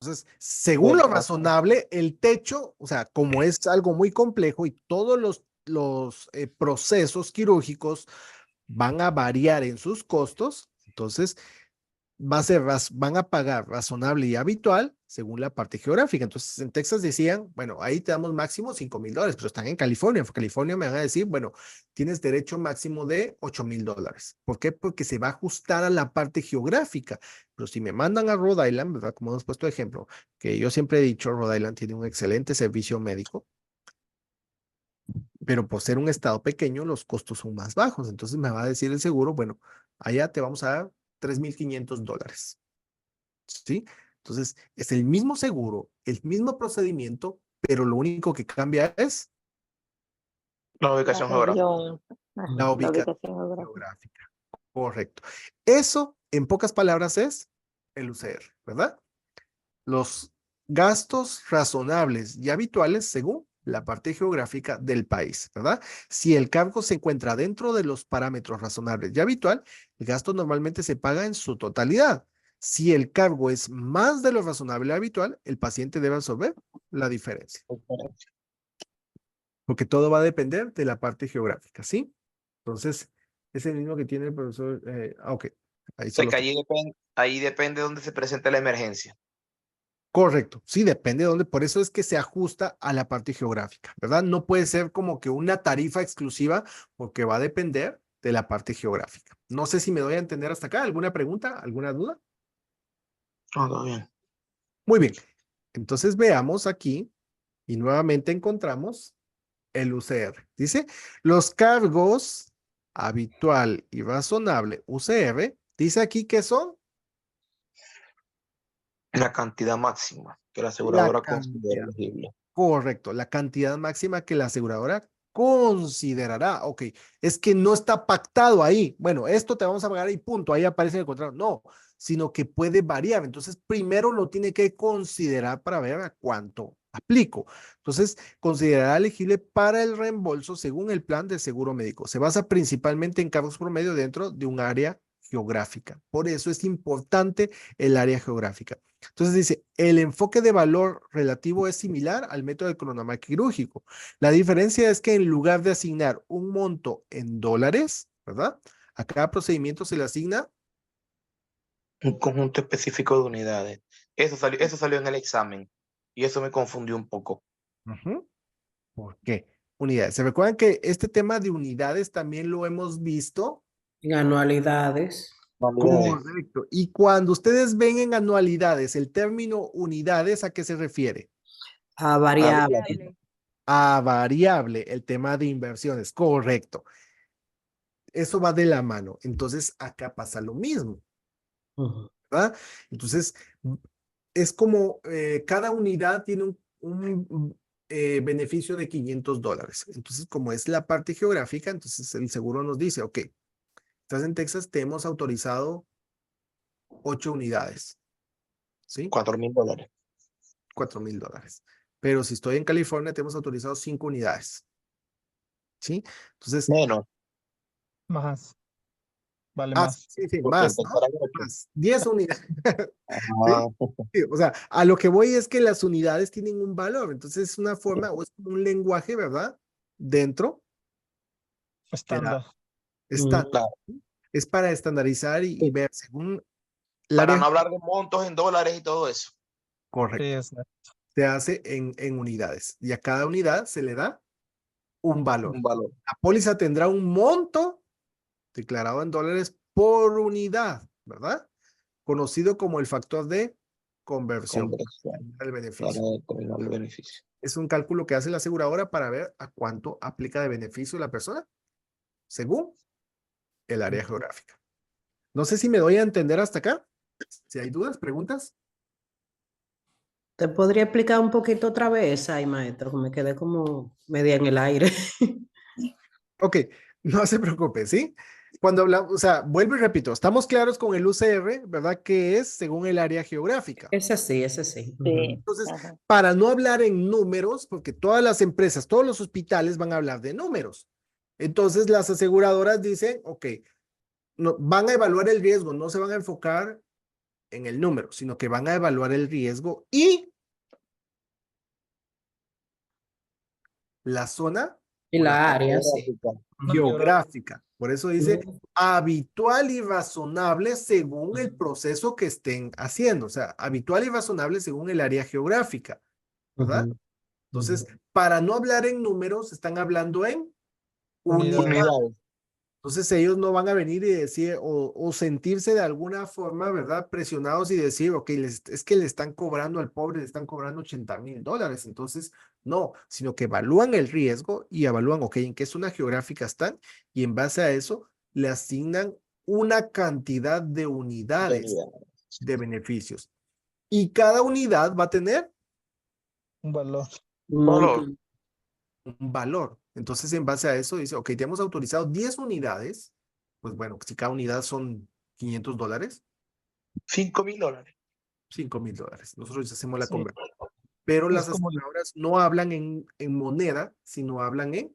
Entonces, según lo razonable, el techo, o sea, como es algo muy complejo y todos los procesos quirúrgicos van a variar en sus costos, entonces van a pagar razonable y habitual según la parte geográfica. Entonces, en Texas decían, bueno, ahí te damos máximo $5,000, pero están en California. En California me van a decir, bueno, tienes derecho máximo de $8,000. ¿Por qué? Porque se va a ajustar a la parte geográfica. Pero si me mandan a Rhode Island, ¿verdad? Como hemos puesto ejemplo, que yo siempre he dicho, Rhode Island tiene un excelente servicio médico. pero por ser un estado pequeño, los costos son más bajos. Entonces me va a decir el seguro, bueno, allá te vamos a dar $3,500. ¿Sí? Entonces, es el mismo seguro, el mismo procedimiento, pero lo único que cambia es La La ubicación geográfica. región, la la ubicación ubicación geográfica. geográfica. Correcto. Eso, en pocas palabras, es el UCR, ¿verdad? Los gastos razonables y habituales según la parte geográfica del país, ¿verdad? Si el cargo se encuentra dentro de los parámetros razonables y habitual, el gasto normalmente se paga en su totalidad. Si el cargo es más de lo razonable y habitual, el paciente debe absorber la diferencia. Porque todo va a depender de la parte geográfica, ¿sí? Entonces, es el mismo que tiene el profesor. Ok, ahí O sea solo que está. ahí depende de dónde se presente la emergencia. Correcto, sí, depende de dónde. Por eso es que se ajusta a la parte geográfica, ¿verdad? No puede ser como que una tarifa exclusiva porque va a depender de la parte geográfica. No sé si me doy a entender hasta acá. ¿Alguna pregunta? ¿Alguna duda? Todo bien. Muy bien. Entonces veamos aquí y nuevamente encontramos el UCR. Dice, los cargos habitual y razonable UCR, dice aquí que son La cantidad máxima que la la aseguradora considera cantidad. elegible. Correcto, la cantidad máxima que la aseguradora considerará. Ok, es que no está pactado ahí. Bueno, esto te vamos a pagar y punto, ahí aparece en el contrato. No, sino que puede variar. Entonces, primero lo tiene que considerar para ver a cuánto aplico. Entonces, considerará elegible para el reembolso según el plan de seguro médico. Se basa principalmente en cargos promedio dentro de un área geográfica. Por eso es importante el área geográfica. Entonces dice, el enfoque de valor relativo es similar al método de cronograma quirúrgico. La diferencia es que en lugar de asignar un monto en dólares, ¿verdad? A cada procedimiento se le asigna. Un conjunto específico de unidades. Eso salió en el examen y eso me confundió un poco. ¿Por qué? Unidades. ¿Se recuerdan que este tema de unidades también lo hemos visto? En anualidades. Correcto. Y cuando ustedes ven en anualidades el término unidades, ¿a qué se refiere? A variable. Variable. A variable, el tema de inversiones. Correcto. Eso va de la mano. Entonces, acá pasa lo mismo, Ujú. ¿verdad? Entonces, es como cada unidad tiene beneficio de $500. Entonces, como es la parte geográfica, entonces el seguro nos dice, ok, estás en Texas, te hemos autorizado 8 unidades, ¿sí? $4,000. $4,000. Pero si estoy en California, te hemos autorizado 5 unidades, ¿sí? Entonces, Menos. Más. Vale más. sí, sí, Porque más, en ¿no? Texas era ocho. Más, 10 unidades. Ajá. Sí, o sea, a lo que voy es que las unidades tienen un valor, entonces es una forma o es como un lenguaje, ¿verdad? Dentro de Estándar. estándar. Claro. Es para estandarizar y ver según el Para área no hablar de montos en dólares y todo eso. Sí, correcta. es Se hace en unidades y a cada unidad se le da un valor. Un valor. La póliza tendrá un monto declarado en dólares por unidad, ¿verdad? Conocido como el factor de conversión. Conversión El para beneficio. determinar el beneficio. Es un cálculo que hace la aseguradora para ver a cuánto aplica de beneficio la persona según el área geográfica. No sé si me doy a entender hasta acá. Si hay dudas, preguntas. ¿Te podría explicar un poquito otra vez, ay, maestro? Que me quedé como media en el aire. Ok, no se preocupe, ¿sí? Cuando hablamos, o sea, vuelvo y repito, estamos claros con el UCR, ¿verdad? Que es según el área geográfica. Ese sí, ese sí. Sí. Entonces, Ajá. para no hablar en números, porque todas las empresas, todos los hospitales van a hablar de números. Entonces, las aseguradoras dicen, ok, no, van a evaluar el riesgo, no se van a enfocar en el número, sino que van a evaluar el riesgo y la zona Y o la área, sí. geográfica. Por eso dice Ujú. habitual y razonable según el proceso que estén haciendo. O sea, habitual y razonable según el área geográfica, ¿verdad? Ujú. Entonces, para no hablar en números, están hablando en unidades. Unidades. Entonces ellos no van a venir y decir o sentirse de alguna forma, ¿verdad? Presionados y decir, ok, es que le están cobrando al pobre, le están cobrando $80,000. Entonces, no, sino que evalúan el riesgo y evalúan, ok, en qué zona geográfica están y en base a eso le asignan una cantidad de unidades de beneficios. Y cada unidad va a tener Un valor. Un Valor. monto. un valor. Entonces, en base a eso, dice, ok, te hemos autorizado 10 unidades. Pues bueno, si cada unidad son $500, $5,000. $5,000. Nosotros hacemos la Sí, conversión. Pero es las como aseguradoras no hablan en moneda, sino hablan en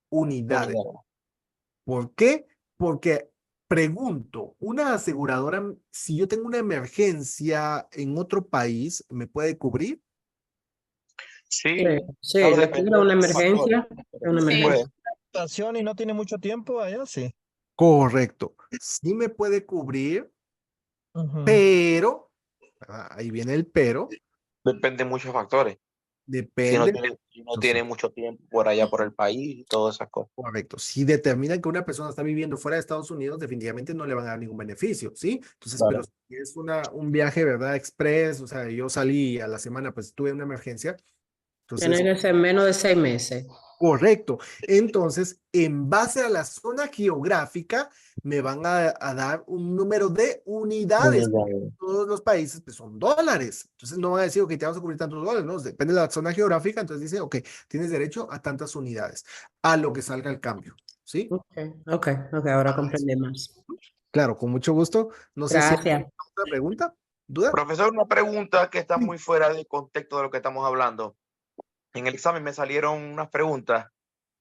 unidades. ¿Por qué? Porque pregunto, una aseguradora, si yo tengo una emergencia en otro país, ¿me puede cubrir? Sí, Sí, claro, le depende cubra de una muchos factores, emergencia. pero Una sí Sí. puede. emergencia. estación y no tiene mucho tiempo allá, sí. Correcto. Sí me puede cubrir, Ujú. pero, ahí viene el pero, Depende de muchos factores. Si no depende. tiene, si no Entonces, tiene mucho tiempo por allá por el país y todas esas cosas. correcto. Si determinan que una persona está viviendo fuera de Estados Unidos, definitivamente no le van a dar ningún beneficio, ¿sí? Entonces, pero Claro. si es un viaje, ¿verdad? Express, o sea, yo salí a la semana, pues tuve una emergencia. Tiene Entonces, que ser menos de 6 meses. correcto. Entonces, en base a la zona geográfica, me van a dar un número de unidades. Todos los países pues, son dólares. Entonces, no van a decir, ok, te vamos a cubrir tantos dólares, ¿no? Depende de la zona geográfica. Entonces, dice, ok, tienes derecho a tantas unidades, a lo que salga el cambio. ¿Sí? Ok, ahora comprendí más. Claro, con mucho gusto. No sé si hay Gracias. otra pregunta, duda. Profesor, una pregunta que está Sí. muy fuera de contexto de lo que estamos hablando. En el examen me salieron unas preguntas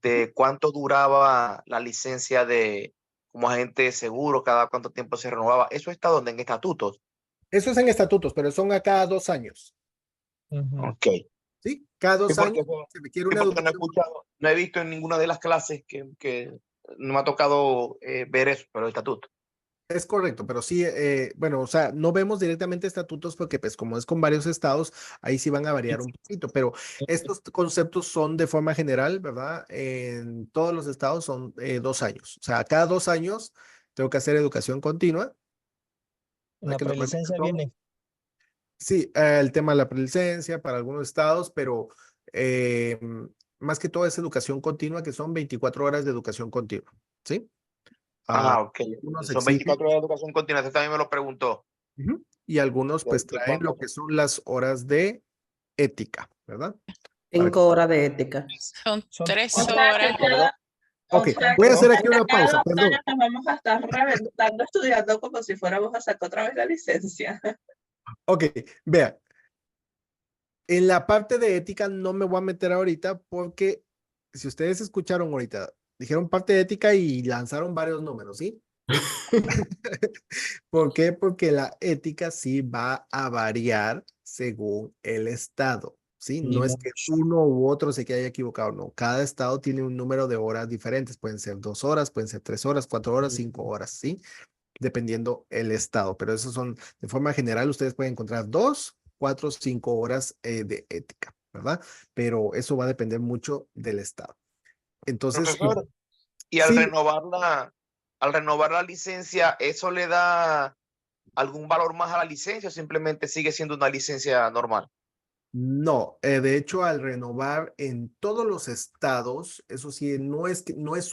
de cuánto duraba la licencia de como agente de seguro, cada cuánto tiempo se renovaba. ¿Eso está donde? En estatutos. Eso es en estatutos, pero son a cada 2 años. Ujú. Ok. ¿Sí? Cada Sí, 2 años se requiere una porque no he educación. escuchado, no he visto en ninguna de las clases que no me ha tocado ver eso, pero el estatuto. Es correcto, pero sí, bueno, o sea, no vemos directamente estatutos porque pues como es con varios estados, ahí sí van a variar un poquito, pero estos conceptos son de forma general, ¿verdad? En todos los estados son 2 años, o sea, cada 2 años tengo que hacer educación continua. La Que normalmente prelicencia son, viene. sí, el tema de la prelicencia para algunos estados, pero eh, más que todo es educación continua, que son 24 horas de educación continua, ¿sí? Ok. Algunos Son exigen. 24 horas de educación continua. Usted también me lo preguntó. Ujú. Y algunos pues ¿De traen lo cuánto? que son las horas de ética, ¿verdad? Para que- 5 horas de ética. Son Son 3 horas. Ok, sea voy a que hacer aquí una cada pausa, 2 perdón. años nos vamos a estar reventando estudiando como si fuéramos a sacar otra vez la licencia. Ok, vea, en la parte de ética no me voy a meter ahorita porque si ustedes escucharon ahorita, dijeron parte de ética y lanzaron varios números, ¿sí? ¿Por qué? Porque la ética sí va a variar según el estado, ¿sí? No es que uno u otro se haya equivocado, no. Cada estado tiene un número de horas diferentes. Pueden ser 2 horas, pueden ser 3 horas, 4 horas, 5 horas, ¿sí? Dependiendo el estado. Pero esos son, de forma general, ustedes pueden encontrar 2, 4, 5 horas de ética, ¿verdad? Pero eso va a depender mucho del estado. Entonces, Profesor, y sí. al renovar la licencia, ¿eso le da algún valor más a la licencia o simplemente sigue siendo una licencia normal? No, de hecho, al renovar en todos los estados, eso sí, no es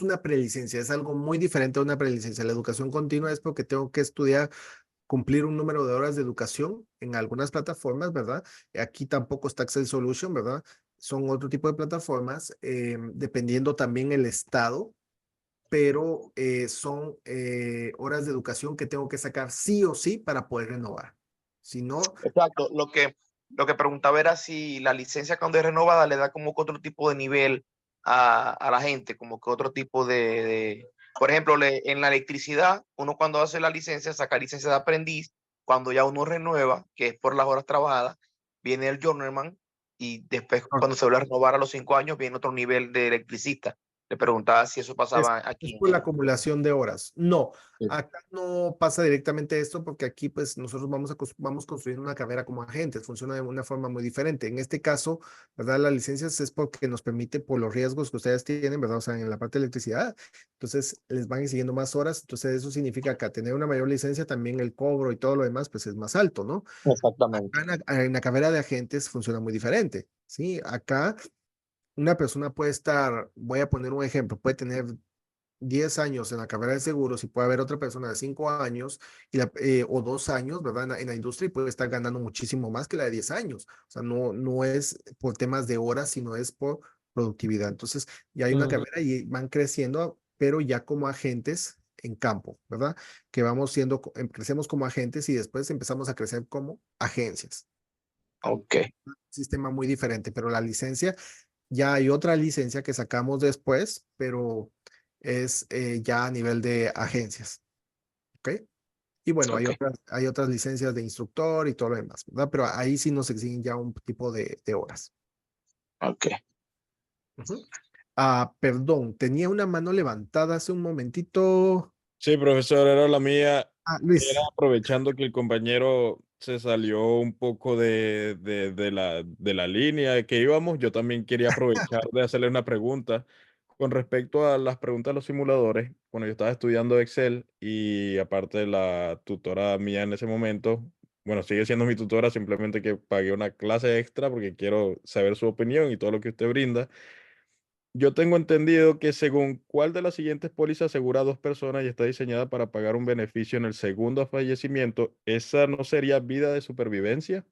una prelicencia, es algo muy diferente a una prelicencia. La educación continua es porque tengo que estudiar, cumplir un número de horas de educación en algunas plataformas, ¿verdad? Aquí tampoco está Excel Solution, ¿verdad? Son otro tipo de plataformas, dependiendo también el estado, pero son horas de educación que tengo que sacar sí o sí para poder renovar. Si no, Exacto. Lo que preguntaba era si la licencia cuando es renovada le da como que otro tipo de nivel a la gente, como que otro tipo por ejemplo, en la electricidad, uno cuando hace la licencia, saca licencia de aprendiz, cuando ya uno renueva, que es por las horas trabajadas, viene el journeyman y después cuando se vuelve a renovar a los 5 años, viene otro nivel de electricista. Le preguntaba si eso Es, pasaba es aquí. por la acumulación de horas. No, Sí. acá no pasa directamente esto porque aquí pues nosotros vamos construyendo una carrera como agentes, funciona de una forma muy diferente. En este caso, ¿verdad? Las licencias es porque nos permite por los riesgos que ustedes tienen, ¿verdad? O sea, en la parte de electricidad, entonces les van exigiendo más horas, entonces eso significa que al tener una mayor licencia también el cobro y todo lo demás pues es más alto, ¿no? Exactamente. Acá en la carrera de agentes funciona muy diferente, ¿sí? Acá una persona puede estar, voy a poner un ejemplo, puede tener 10 años en la carrera de seguros y puede haber otra persona de 5 años o 2 años, ¿verdad? En la industria y puede estar ganando muchísimo más que la de 10 años. O sea, no es por temas de horas, sino es por productividad. Entonces, ya hay una carrera y van creciendo, pero ya como agentes en campo, ¿verdad? Que vamos siendo, crecemos como agentes y después empezamos a crecer como agencias. Ok. Un sistema muy diferente, pero la licencia, ya hay otra licencia que sacamos después, pero es ya a nivel de agencias, ¿ok? Y bueno, Ok. hay otras licencias de instructor y todo lo demás, ¿verdad? Pero ahí sí nos exigen ya un tipo de horas. Ok. Ujú. Perdón, tenía una mano levantada hace un momentito. Sí, profesor, era la mía. Luis. Era aprovechando que el compañero se salió un poco de la línea que íbamos, yo también quería aprovechar de hacerle una pregunta con respecto a las preguntas de los simuladores. Cuando yo estaba estudiando Excel y aparte la tutora mía en ese momento, bueno, sigue siendo mi tutora, simplemente que pagué una clase extra porque quiero saber su opinión y todo lo que usted brinda. Yo tengo entendido que según cuál de las siguientes pólizas asegura a dos personas y está diseñada para pagar un beneficio en el segundo fallecimiento, ¿esa no sería vida de supervivencia?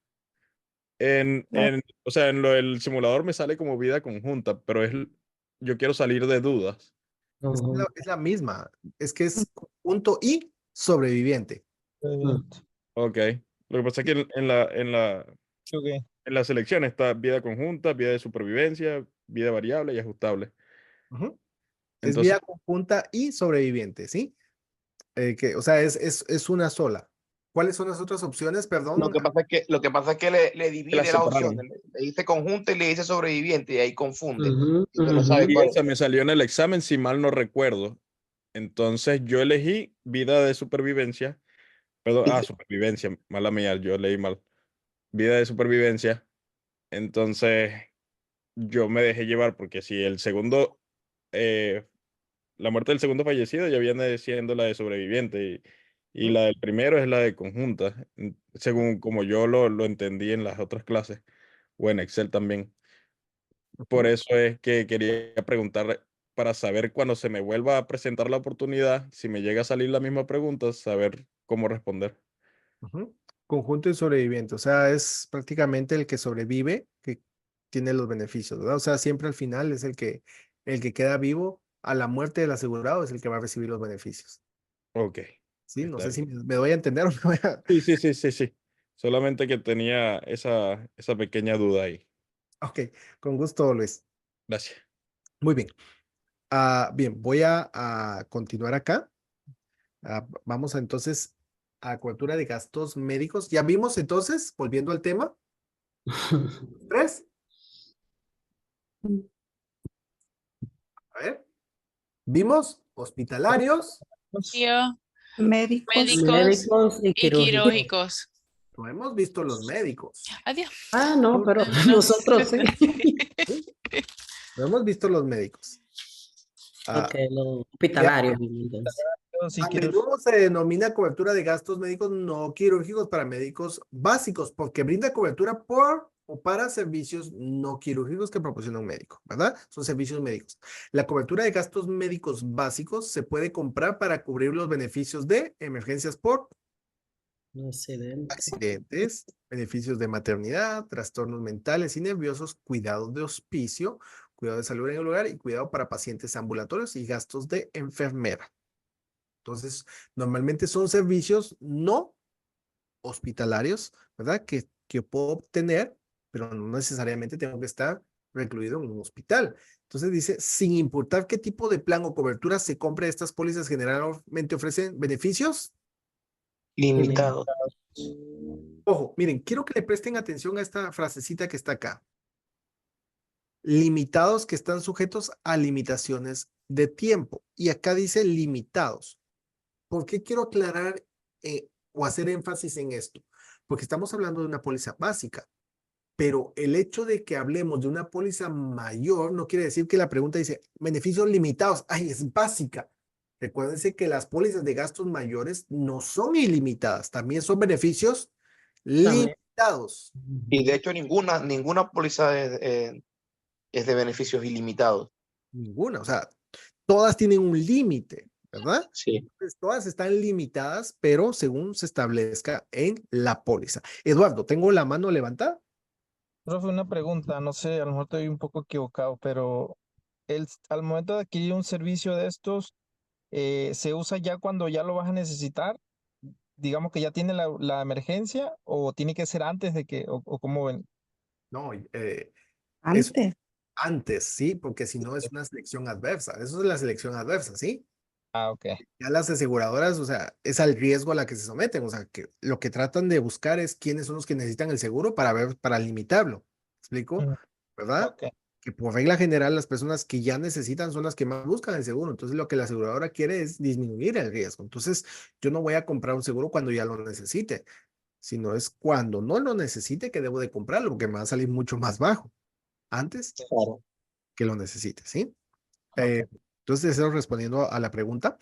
O sea, en lo del simulador me sale como vida conjunta, pero yo quiero salir de dudas. Es la misma, es que es conjunto y sobreviviente. Ok. Lo que pasa es que en la selección está vida conjunta, vida de supervivencia, vida variable y ajustable. Ujú. Es Entonces, vida conjunta y sobreviviente, ¿sí? O sea, es una sola. ¿Cuáles son las otras opciones? Perdón. Lo que pasa es que le la divide las separaron. opciones. Le dice conjunto y le dice sobreviviente y ahí confunde. Ujú, Y usted no sabe Y cuál esa me salió en el examen, si mal no recuerdo. Entonces yo elegí vida de supervivencia. Perdón, es. supervivencia, mala mía, yo leí mal. Vida de supervivencia. Entonces yo me dejé llevar porque si el segundo, eh, la muerte del segundo fallecido ya viene siendo la de sobreviviente y Ujú, la del primero es la de conjunta, según como yo lo entendí en las otras clases o en Excel también. Por ujú, eso es que quería preguntar para saber cuando se me vuelva a presentar la oportunidad, si me llega a salir la misma pregunta, saber cómo responder. ujú. Conjunto y sobreviviente. O sea, es prácticamente el que sobrevive que tiene los beneficios, ¿verdad? O sea, siempre al final es el que queda vivo a la muerte del asegurado, es el que va a recibir los beneficios. Ok, Sí, no está sé bien. si me doy a entender o me voy a... Sí, sí, sí, sí, sí. Solamente que tenía esa pequeña duda ahí. Ok, con gusto, Luis. Gracias. Muy bien. Bien, voy a continuar acá. Vamos entonces a cobertura de gastos médicos. Ya vimos entonces, volviendo al tema, 3. A ver, vimos hospitalarios, Yo, Médicos. médicos Médicos y y quirúrgicos. quirúrgicos. no hemos visto los médicos. Adiós. No, pero No nosotros sí. ¿Sí? No hemos visto los médicos. Ok, los Veamos. hospitalarios, entonces. Sí, A quiero. menudo se denomina cobertura de gastos médicos no quirúrgicos para médicos básicos, porque brinda cobertura por o para servicios no quirúrgicos que proporciona un médico, ¿verdad? Son servicios médicos. La cobertura de gastos médicos básicos se puede comprar para cubrir los beneficios de emergencias por Accidente. accidentes, beneficios de maternidad, trastornos mentales y nerviosos, cuidados de hospicio, cuidado de salud en el hogar y cuidado para pacientes ambulatorios y gastos de enfermera. Entonces, normalmente son servicios no hospitalarios, ¿verdad? Que puedo obtener, pero no necesariamente tengo que estar recluido en un hospital. Entonces dice, sin importar qué tipo de plan o cobertura se compre, estas pólizas generalmente ofrecen beneficios. Limitado. Ojo, miren, quiero que le presten atención a esta frasecita que está acá. limitados que están sujetos a limitaciones de tiempo. Y acá dice limitados. ¿Por qué quiero aclarar o hacer énfasis en esto? Porque estamos hablando de una póliza básica, pero el hecho de que hablemos de una póliza mayor no quiere decir que la pregunta dice beneficios limitados. Ay, es básica. Recuérdense que las pólizas de gastos mayores no son ilimitadas, también son beneficios limitados. Y de hecho ninguna póliza es de beneficios ilimitados. Ninguna, o sea, todas tienen un límite, ¿verdad? Sí. Entonces, todas están limitadas, pero según se establezca en la póliza. Eduardo, ¿tengo la mano levantada? Profe, una pregunta, no sé, a lo mejor estoy un poco equivocado, pero al momento de adquirir un servicio de estos, ¿se usa ya cuando ya lo vas a necesitar? Digamos que ya tiene la emergencia, o tiene que ser antes de que, o cómo ven. No, Antes. antes, sí, porque si no es una selección adversa. Eso es la selección adversa, ¿sí? Ah, ok. Ya las aseguradoras, o sea, es al riesgo a la que se someten. O sea, que lo que tratan de buscar es quiénes son los que necesitan el seguro para limitarlo. ¿Me explico? Mm, ¿Verdad? ok. Que por regla general las personas que ya necesitan son las que más buscan el seguro. Entonces lo que la aseguradora quiere es disminuir el riesgo. Entonces yo no voy a comprar un seguro cuando ya lo necesite, sino es cuando no lo necesite que debo de comprarlo, porque me va a salir mucho más bajo antes Claro. que lo necesite, ¿sí? Ok. Entonces, eso respondiendo a la pregunta.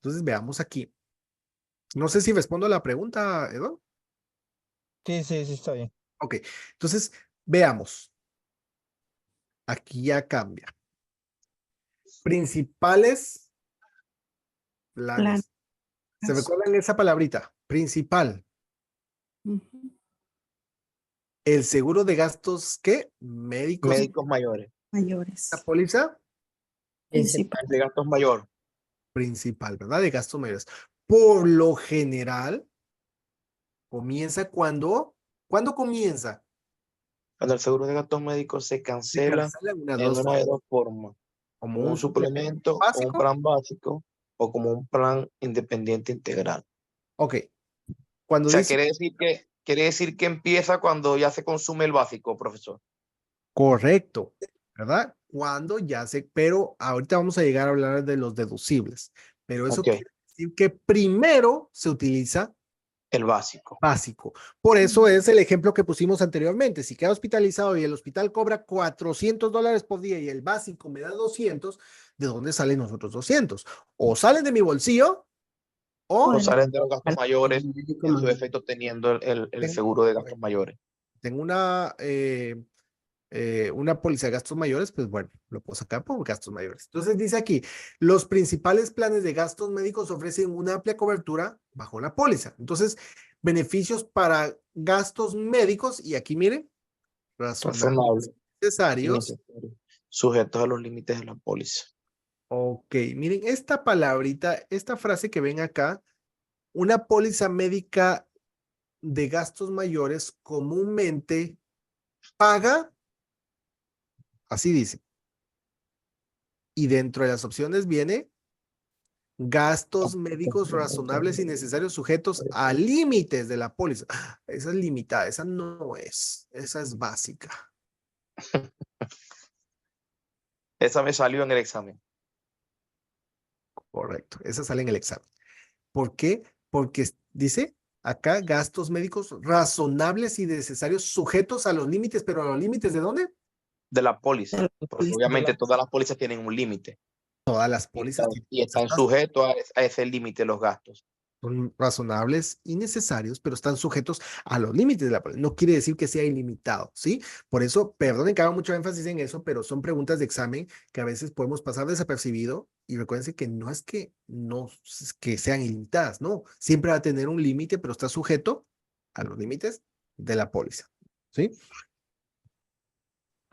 Entonces veamos aquí. No sé si respondo a la pregunta, Eduardo. Sí, sí, sí, está bien. Ok, entonces veamos. Aquí ya cambia. Principales planes. ¿Se recuerdan esa palabrita? Principal. Ujú. El seguro de gastos, ¿qué? Médicos. Médicos mayores. Mayores. La póliza Principal. De gastos mayor. principal, ¿verdad? De gastos mayores. Por lo general, comienza ¿cuándo comienza? Cuando el seguro de gastos médicos se Se cancela cancela en una en una de formas, dos formas. como Como un suplemento o un básico. plan básico o como un plan independiente integral. Ok. O Cuando sea, dice quiere decir que empieza cuando ya se consume el básico, profesor. correcto, ¿verdad? Cuando ya pero ahorita vamos a llegar a hablar de los deducibles, pero eso Ok. quiere decir que primero se utiliza El básico. básico. Por eso es el ejemplo que pusimos anteriormente. Si queda hospitalizado y el hospital cobra $400 por día y el básico me da 200, ¿de dónde salen los otros 200? O salen de mi bolsillo o O salen de los gastos mayores, Médico en su mayor. efecto teniendo el seguro de gastos mayores. tengo una póliza de gastos mayores, pues bueno, lo puedo sacar por gastos mayores. Entonces dice aquí, los principales planes de gastos médicos ofrecen una amplia cobertura bajo la póliza. Entonces, beneficios para gastos médicos, y aquí miren, razonables, Razonable. necesarios. Innecesario. Sujetos a los límites de la póliza. Ok, miren esta palabrita, esta frase que ven acá, una póliza médica de gastos mayores comúnmente paga, así dice, y dentro de las opciones viene gastos médicos razonables y necesarios sujetos a límites de la póliza. Esa es limitada, esa no es, esa es básica. Esa me salió en el examen. Correcto, esa sale en el examen. ¿Por qué? Porque dice acá gastos médicos razonables y necesarios sujetos a los límites, pero ¿a los límites de dónde? De la póliza. Porque póliza. obviamente todas las pólizas tienen un límite. Todas las pólizas Y están sujetos a ese límite los gastos. son razonables y necesarios, pero están sujetos a los límites de la póliza. No quiere decir que sea ilimitado, ¿sí? Por eso, perdonen que haga mucho énfasis en eso, pero son preguntas de examen que a veces podemos pasar desapercibido y recuérdense que no es que no es que sean ilimitadas, no. Siempre va a tener un límite, pero está sujeto a los límites de la póliza, ¿sí?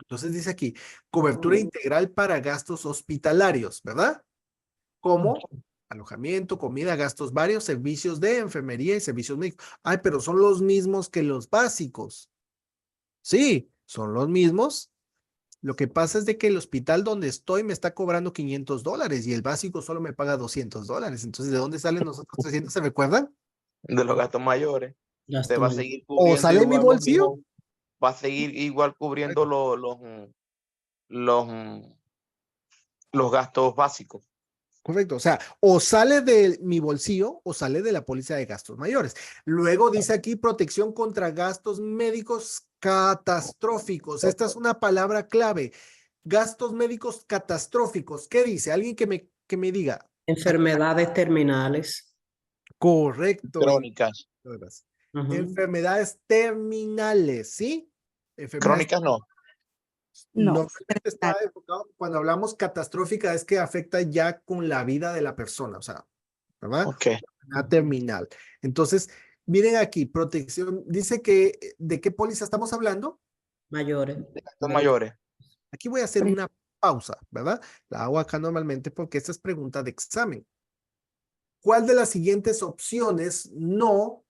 Entonces dice aquí, cobertura integral para gastos hospitalarios, ¿verdad? Como alojamiento, comida, gastos varios, servicios de enfermería y servicios médicos. Ay, pero son los mismos que los básicos. Sí, son los mismos. Lo que pasa es de que el hospital donde estoy me está cobrando $500 y el básico solo me paga $200. Entonces, ¿de dónde salen los otros 300? ¿Se recuerdan? De los gastos mayores. Gasto Te va a mayor. seguir ¿O cubriendo sale en mi igual bolsillo? va a seguir igual cubriendo los, los gastos básicos. Correcto, o sea, o sale de mi bolsillo o sale de la póliza de gastos mayores. Luego dice aquí protección contra gastos médicos catastróficos. Esta es una palabra clave. Gastos médicos catastróficos. ¿Qué dice? Alguien que me diga. Enfermedades terminales. Correcto. Crónicas. Enfermedades terminales, ¿sí? Crónicas no. No, está enfocado, cuando hablamos catastrófica es que afecta ya con la vida de la persona, o sea, ¿verdad? Ok. Terminal. Entonces, miren aquí, protección, dice que, ¿de qué póliza estamos hablando? Mayores. Gastos mayores. Aquí voy a hacer una pausa, ¿verdad? La hago acá normalmente porque esta es pregunta de examen. ¿Cuál de las siguientes opciones no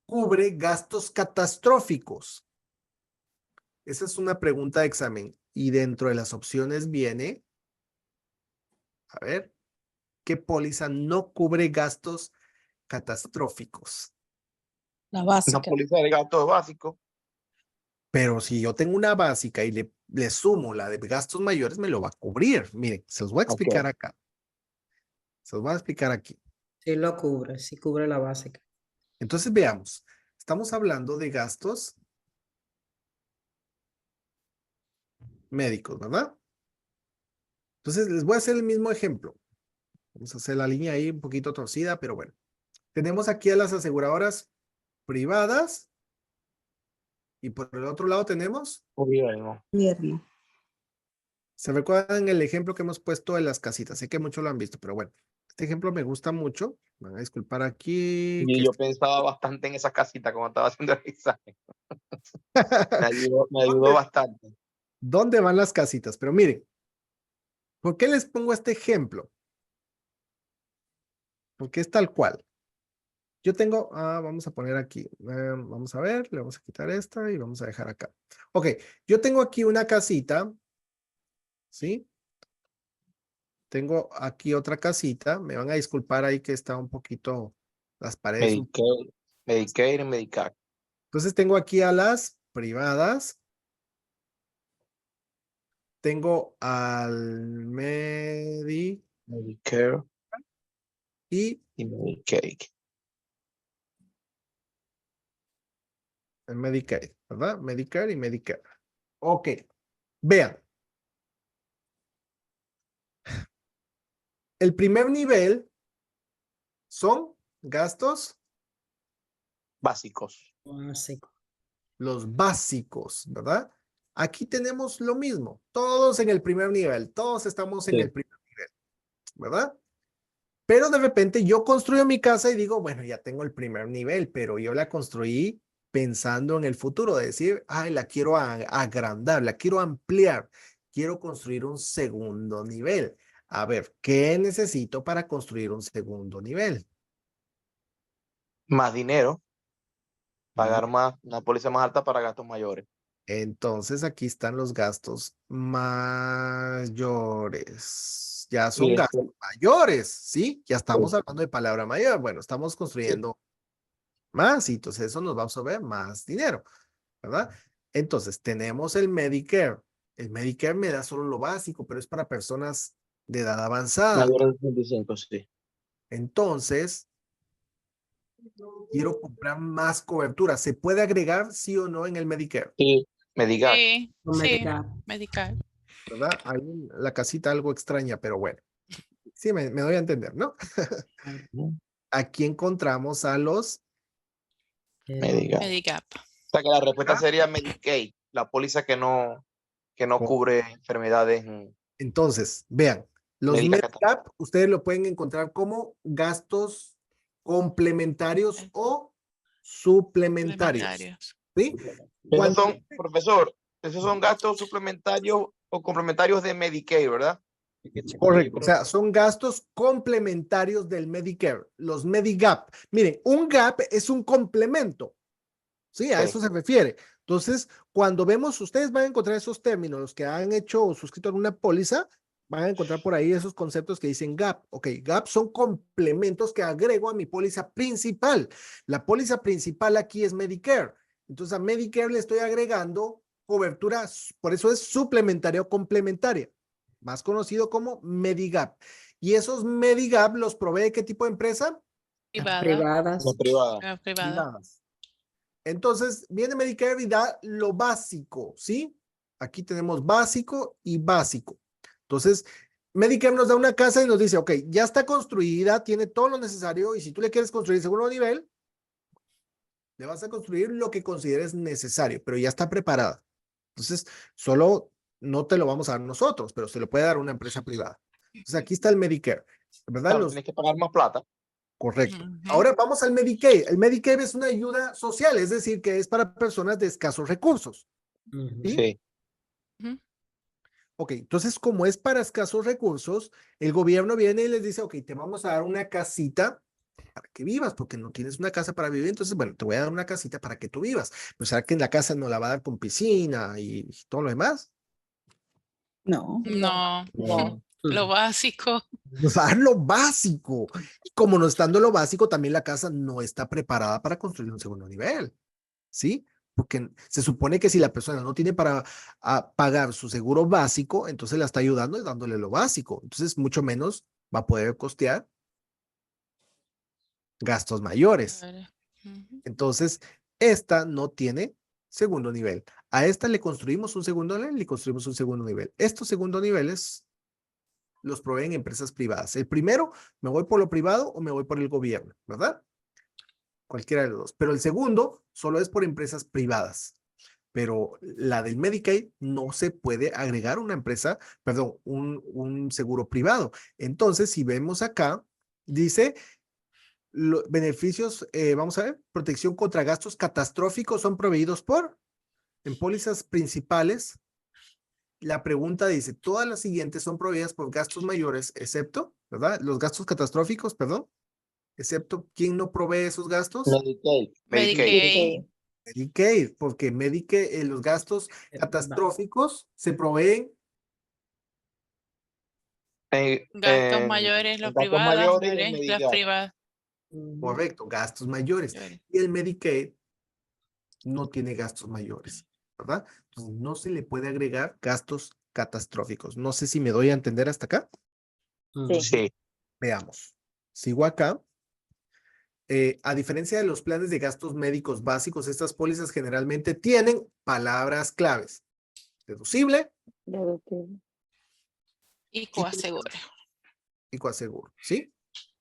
cubre gastos catastróficos? Esa es una pregunta de examen. Y dentro de las opciones viene, a ver, ¿qué póliza no cubre gastos catastróficos? La Una básica. póliza de gastos básicos. Pero si yo tengo una básica y le sumo la de gastos mayores, me lo va a cubrir. Miren, se los voy a explicar acá. Se los voy a explicar aquí. Sí lo cubre, sí cubre la básica. Entonces veamos. Estamos hablando de gastos médicos, ¿verdad? Entonces les voy a hacer el mismo ejemplo. Vamos a hacer la línea ahí un poquito torcida, pero bueno. Tenemos aquí a las aseguradoras privadas y por el otro lado tenemos Gobierno. ¿Se recuerdan el ejemplo que hemos puesto de las casitas? Sé que muchos lo han visto, pero bueno, este ejemplo me gusta mucho. Me van a disculpar aquí. Y yo pensaba bastante en esa casita cuando estaba haciendo el examen. Me ayudó bastante. ¿Dónde van las casitas? Pero miren, ¿por qué les pongo este ejemplo? Porque es tal cual. Yo tengo, vamos a poner aquí, vamos a ver, le vamos a quitar esta y vamos a dejar acá. Ok, yo tengo aquí una casita, ¿sí? Tengo aquí otra casita, me van a disculpar ahí que está un poquito, las paredes. Medicare y Medicare. Entonces tengo aquí a las privadas. Tengo al Medicare y Medicaid. el Medicaid, ¿verdad? Medicare y Medicare. Ok, vean. El primer nivel son gastos básicos. Los básicos, ¿verdad? Aquí tenemos lo mismo. Todos en el primer nivel. Todos estamos en el primer nivel, ¿verdad? Pero de repente yo construyo mi casa y digo, bueno, ya tengo el primer nivel, pero yo la construí pensando en el futuro, de decir, ay, la quiero agrandar, la quiero ampliar, quiero construir un segundo nivel. A ver, ¿qué necesito para construir un segundo nivel? Más dinero. Pagar más, una póliza más alta para gastos mayores. Entonces aquí están los gastos mayores. Ya son gastos mayores, ¿sí? Ya estamos hablando de palabra mayor. Bueno, estamos construyendo más y entonces eso nos va a absorber más dinero, ¿verdad? Entonces tenemos el Medicare. El Medicare me da solo lo básico, pero es para personas de edad avanzada. Mayores de 65, sí. Entonces, quiero comprar más cobertura. ¿Se puede agregar sí o no en el Medicare? Sí, Medicare. Sí, sí, Medicare. ¿Verdad? Hay la casita algo extraña, pero bueno. Sí, me doy a entender, ¿no? Aquí encontramos a los Medigap. O sea que la respuesta sería Medicaid, la póliza que no cubre enfermedades. Entonces, vean, los Medigap ustedes lo pueden encontrar como gastos complementarios o suplementarios. ¿Sí? Esos son, profesor, esos son gastos suplementarios o complementarios de Medicaid, ¿verdad? Correcto, o sea, son gastos complementarios del Medicare, los Medigap. Miren, un gap es un complemento, ¿sí? A eso se refiere. Entonces, cuando vemos, ustedes van a encontrar esos términos, los que han hecho o suscrito alguna póliza, van a encontrar por ahí esos conceptos que dicen gap. Ok, gap son complementos que agrego a mi póliza principal. La póliza principal aquí es Medicare. Entonces, a Medicare le estoy agregando cobertura, por eso es suplementaria o complementaria, más conocido como Medigap. Y esos Medigap los provee ¿qué tipo de empresa? Privada. Privadas. La privada. Privada. Privadas. Entonces, viene Medicare y da lo básico, ¿sí? Aquí tenemos básico y básico. Entonces, Medicare nos da una casa y nos dice, ok, ya está construida, tiene todo lo necesario y si tú le quieres construir segundo nivel, le vas a construir lo que consideres necesario, pero ya está preparada. Entonces, solo no te lo vamos a dar nosotros, pero se lo puede dar una empresa privada. Entonces, aquí está el Medicare, ¿verdad? Claro, tienes que pagar más plata. Correcto. Ujú. Ahora vamos al Medicaid. El Medicaid es una ayuda social, es decir, que es para personas de escasos recursos. Ujú. ¿Sí? Sí. Ok, entonces como es para escasos recursos, el gobierno viene y les dice, ok, te vamos a dar una casita para que vivas, porque no tienes una casa para vivir, entonces, bueno, te voy a dar una casita para que tú vivas. Pero ¿será que en la casa no la va a dar con piscina y todo lo demás? No. No, No. lo básico. Nos va a dar lo básico. Y como no estando lo básico, también la casa no está preparada para construir un segundo nivel. ¿Sí? Porque se supone que si la persona no tiene para pagar su seguro básico, entonces la está ayudando y dándole lo básico. Entonces, mucho menos va a poder costear gastos mayores. Ujú. Entonces, esta no tiene segundo nivel. A esta le construimos un segundo nivel, le construimos un segundo nivel. Estos segundos niveles los proveen empresas privadas. El primero, me voy por lo privado o me voy por el gobierno, ¿verdad? Cualquiera de los dos. Pero el segundo solo es por empresas privadas. Pero la del Medicaid no se puede agregar una empresa, perdón, un seguro privado. Entonces, si vemos acá, dice beneficios, vamos a ver, protección contra gastos catastróficos son proveídos por, en pólizas principales, la pregunta dice, todas las siguientes son proveídas por gastos mayores, excepto, ¿verdad? Los gastos catastróficos, perdón, excepto, ¿quién no provee esos gastos? Medicaid. Medicaid. Medicaid, porque Medicaid, los gastos catastróficos se proveen Gastos mayores, las gastos privadas, mayores y ¿verdad? en Las Medicaid. privadas. correcto, gastos mayores. Y el Medicaid no tiene gastos mayores, ¿verdad? Entonces, no se le puede agregar gastos catastróficos. No sé si me doy a entender hasta acá. Sí. Veamos. Sigo acá. A diferencia de los planes de gastos médicos básicos, estas pólizas generalmente tienen palabras claves. Deducible Y coaseguro. y coaseguro, ¿sí?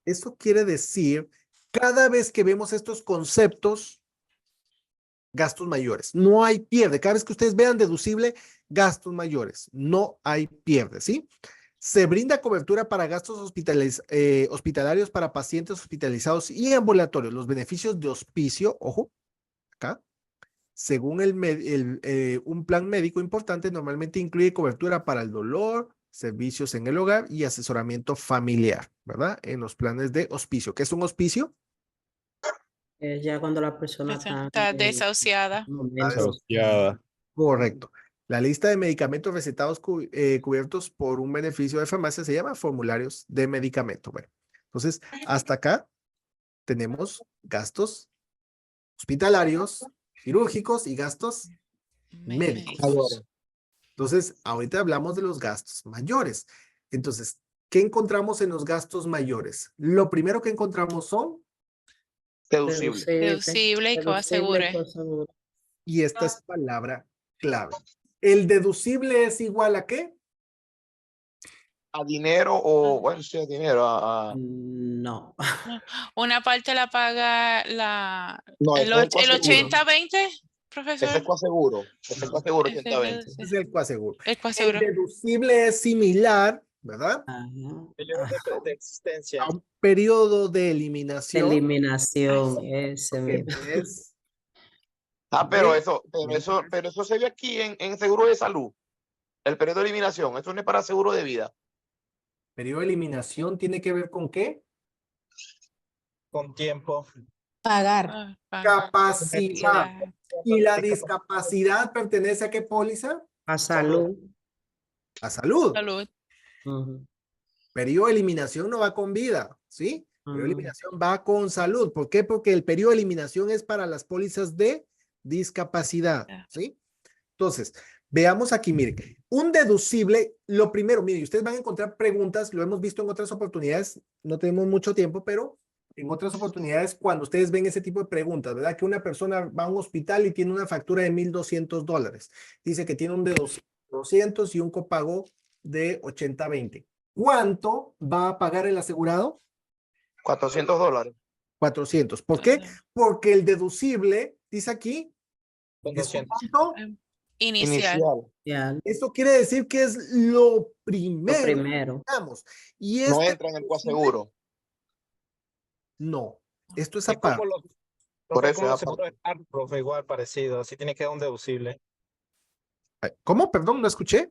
Esto quiere decir, cada vez que vemos estos conceptos, gastos mayores, no hay pierde. Cada vez que ustedes vean deducible, gastos mayores, no hay pierde, ¿sí? Se brinda cobertura para gastos hospitalarios para pacientes hospitalizados y ambulatorios. Los beneficios de hospicio, ojo, acá, según un plan médico importante, normalmente incluye cobertura para el dolor, servicios en el hogar y asesoramiento familiar, ¿verdad? En los planes de hospicio. ¿Qué es un hospicio? Ya cuando la persona Está desahuciada. Asociada. Correcto. La lista de medicamentos recetados cubiertos por un beneficio de farmacia se llama formularios de medicamento. Bueno, entonces, hasta acá tenemos gastos hospitalarios, quirúrgicos y gastos médicos. Entonces, ahorita hablamos de los gastos mayores. Entonces, ¿qué encontramos en los gastos mayores? Lo primero que encontramos son Deducible. Deducible y coaseguro. y esta es palabra clave. ¿El deducible es igual a qué? A dinero o, bueno, sí, a dinero. No. Una parte la paga No, el ese es el coaseguro. 80-20, profesor. Ese es coaseguro. Ese es el coaseguro Ese 80-20. Ese es el coaseguro. El El coaseguro. deducible es similar, ¿verdad? Periodo de existencia. A un periodo de eliminación. Eliminación, ese que mismo. es Pero eso se ve aquí en seguro de salud. El periodo de eliminación, eso no es para seguro de vida. periodo de eliminación tiene que ver con qué? Con tiempo. Pagar. Capacidad. ¿Y la discapacidad pertenece a qué póliza? A salud. A salud. Salud. Periodo de eliminación no va con vida, ¿sí? Periodo de eliminación va con salud. ¿Por qué? Porque el periodo de eliminación es para las pólizas de discapacidad, ¿sí? Entonces, veamos aquí, miren, un deducible, lo primero, miren, ustedes van a encontrar preguntas, lo hemos visto en otras oportunidades, no tenemos mucho tiempo, pero en otras oportunidades, cuando ustedes ven ese tipo de preguntas, ¿verdad? Que una persona va a un hospital y tiene una factura de $1,200. Dice que tiene un de 200 y un copago de 80/20. ¿Cuánto va a pagar el asegurado? $400. 400. ¿Por qué? Porque el deducible, dice aquí, Con es un 200. monto. Inicial. Ya, Esto quiere decir que es lo lo primero. primero. Digamos. Y No este entra en el coaseguro. no. Esto es Es como aparte. los, Por profe, eso como es los seguros aparte. de carro, profe, igual parecido. Así tiene que dar un deducible. ¿Cómo? Perdón, no escuché.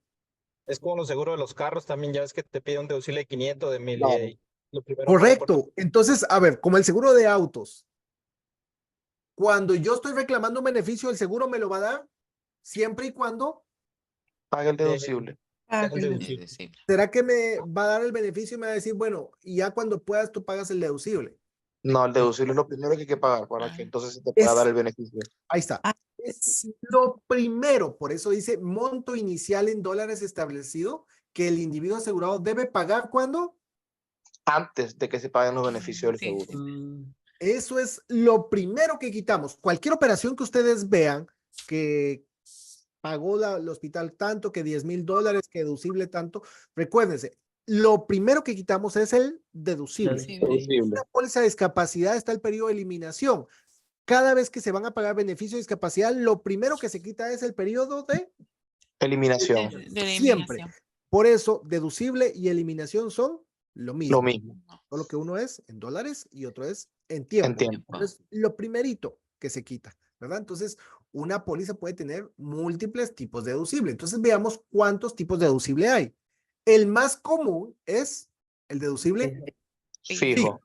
Es como los seguros de los carros también. Ya ves que te pide un deducible de 500, de 1000. Claro. Y lo primero paga por- Correcto. Entonces, a ver, como el seguro de autos. Cuando yo estoy reclamando un beneficio, el seguro me lo va a dar siempre y cuando. Paga el deducible. es un deducible. Deducible. ¿Será que me va a dar el beneficio y me va a decir, bueno, y ya cuando puedas tú pagas el deducible? No, el deducible es lo primero que hay que pagar para que Ah. entonces se te pueda Es- dar el beneficio. Ahí está. Ah, Es lo primero, por eso dice monto inicial en dólares establecido que el individuo asegurado debe pagar cuando. Antes de que se paguen los beneficios del Sí, seguro. sí. Mm, Eso es lo primero que quitamos. Cualquier operación que ustedes vean que pagó el hospital tanto, que $10,000, que deducible tanto, recuérdense, lo primero que quitamos es el deducible. Sí, Deducible. En la póliza de discapacidad está el periodo de eliminación. Cada vez que se van a pagar beneficios de discapacidad, lo primero que se quita es el periodo de Eliminación. De siempre. eliminación. Por eso, deducible y eliminación son lo mismo. Lo mismo. Solo que uno es en dólares y otro es en tiempo. En tiempo. Entonces, lo primerito que se quita, ¿verdad? Entonces, una póliza puede tener múltiples tipos de deducible. Entonces, veamos cuántos tipos de deducible hay. El más común es el deducible. Fijo.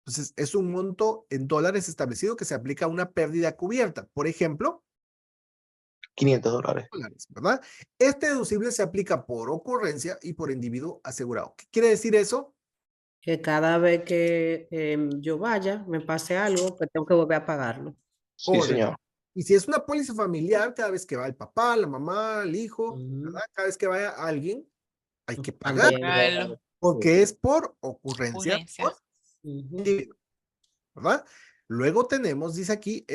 Entonces, es un monto en dólares establecido que se aplica a una pérdida cubierta. Por ejemplo, $500. dólares, ¿verdad? Este deducible se aplica por ocurrencia y por individuo asegurado. ¿Qué quiere decir eso? que cada vez que yo vaya, me pase algo, pues tengo que volver a pagarlo. Sí, Correcto. señor. Y si es una póliza familiar, cada vez que va el papá, la mamá, el hijo, Ujú. ¿verdad? Cada vez que vaya alguien, hay que pagar También. Pagarlo. porque es por ocurrencia, Ocurrencia. por Ujú. individuo, ¿verdad? Luego tenemos, dice aquí,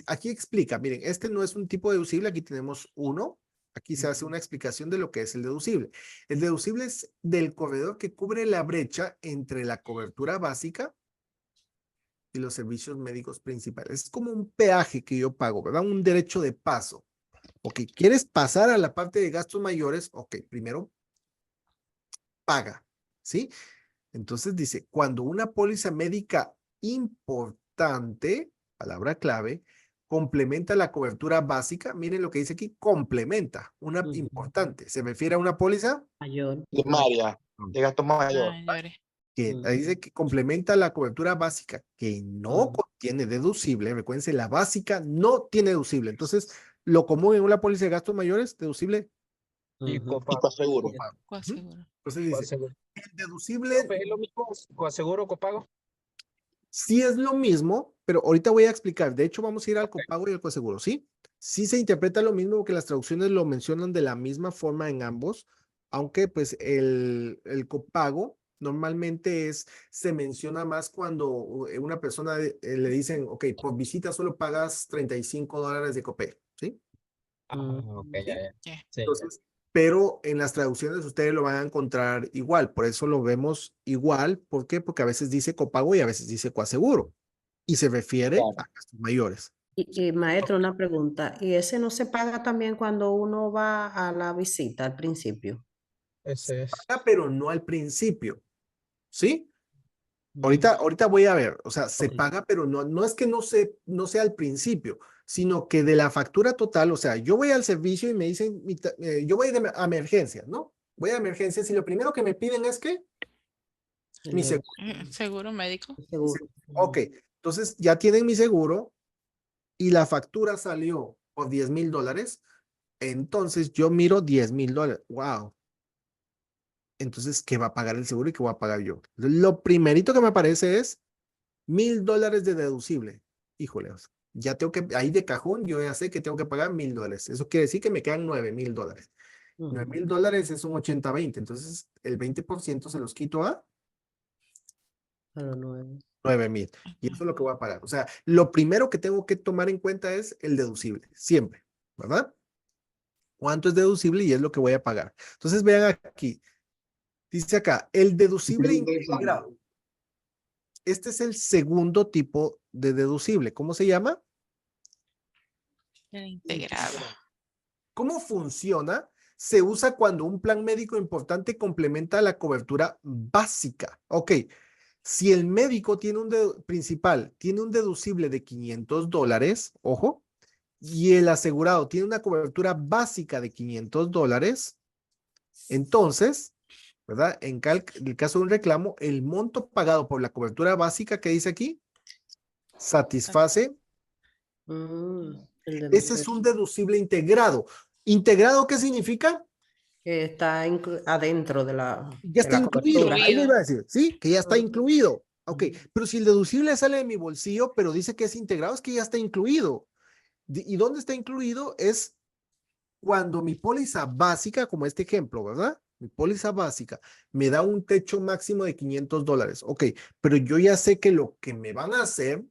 aquí explica, miren, este no es un tipo de deducible, aquí tenemos uno, aquí se hace una explicación de lo que es el deducible. El deducible es del corredor que cubre la brecha entre la cobertura básica y los servicios médicos principales. Es como un peaje que yo pago, ¿verdad? Un derecho de paso. Ok, ¿quieres pasar a la parte de gastos mayores? Ok, primero paga, ¿sí? Entonces dice, cuando una póliza médica importante, palabra clave, complementa la cobertura básica, miren lo que dice aquí, complementa, una Ujú. importante. Se refiere a una póliza Mayor. Primaria. De gasto mayor. Mayores. que Ujú. ahí dice que complementa la cobertura básica, que no Ujú. contiene deducible. Recuérdense, la básica no tiene deducible. Entonces, lo común en una póliza de gastos mayores, deducible. Y Ujú. Y copago. coaseguro. Copago. Coaseguro. Entonces dice, Coaseguro. el deducible Profe, ¿es lo mismo coaseguro, copago? sí es lo mismo, pero ahorita voy a explicar. De hecho, vamos a ir al copago y al coaseguro, ¿sí? Sí se interpreta lo mismo porque las traducciones lo mencionan de la misma forma en ambos, aunque pues el copago normalmente se menciona más cuando una persona le dicen, ok, por visita solo pagas $35 de copay, ¿sí? Ok, ya. Ya. Sí. Entonces, pero en las traducciones ustedes lo van a encontrar igual, por eso lo vemos igual. ¿Por qué? Porque a veces dice copago y a veces dice coaseguro y se refiere Claro. a gastos mayores. Y maestro, una pregunta. ¿Y ese no se paga también cuando uno va a la visita al principio? Ese es. Pero no al principio, ¿sí? Mm, Ahorita voy a ver, o sea, se ok. paga, pero no es que no sea al principio, sino que de la factura total, o sea, yo voy al servicio y me dicen, yo voy a emergencias, ¿no? Voy a emergencias y lo primero que me piden es que El mi de- seguro. Seguro médico. seguro. Ok, entonces ya tienen mi seguro y la factura salió por $10,000, entonces yo miro $10,000. Wow. Entonces, ¿qué va a pagar el seguro y qué voy a pagar yo? Lo primerito que me aparece es $1,000 de deducible. Híjole, ya tengo que, ahí de cajón, yo ya sé que tengo que pagar $1,000. Eso quiere decir que me quedan $9,000. $9,000 es un 80-20, entonces el 20% se los quito a A los 9. 9,000. Y eso es lo que voy a pagar. O sea, lo primero que tengo que tomar en cuenta es el deducible, siempre, ¿verdad? ¿Cuánto es deducible? Y es lo que voy a pagar. Entonces vean aquí, dice acá, el deducible integrado. Este es el segundo tipo de deducible. ¿Cómo se llama? El integrado. ¿Cómo funciona? Se usa cuando un plan médico importante complementa la cobertura básica. Ok, si el médico tiene principal, tiene un deducible de $500, ojo, y el asegurado tiene una cobertura básica de $500, entonces, ¿verdad? En el caso de un reclamo, el monto pagado por la cobertura básica que dice aquí, satisface. Ese es un deducible integrado. ¿Integrado qué significa? Que está adentro de la, Ya está incluido. cobertura. Ahí le iba a decir, ¿sí? Que ya está incluido. Ok, pero si el deducible sale de mi bolsillo, pero dice que es integrado, es que ya está incluido. ¿Y dónde está incluido? Es cuando mi póliza básica, como este ejemplo, ¿verdad? Mi póliza básica me da un techo máximo de $500. Ok, pero yo ya sé que lo que me van a hacer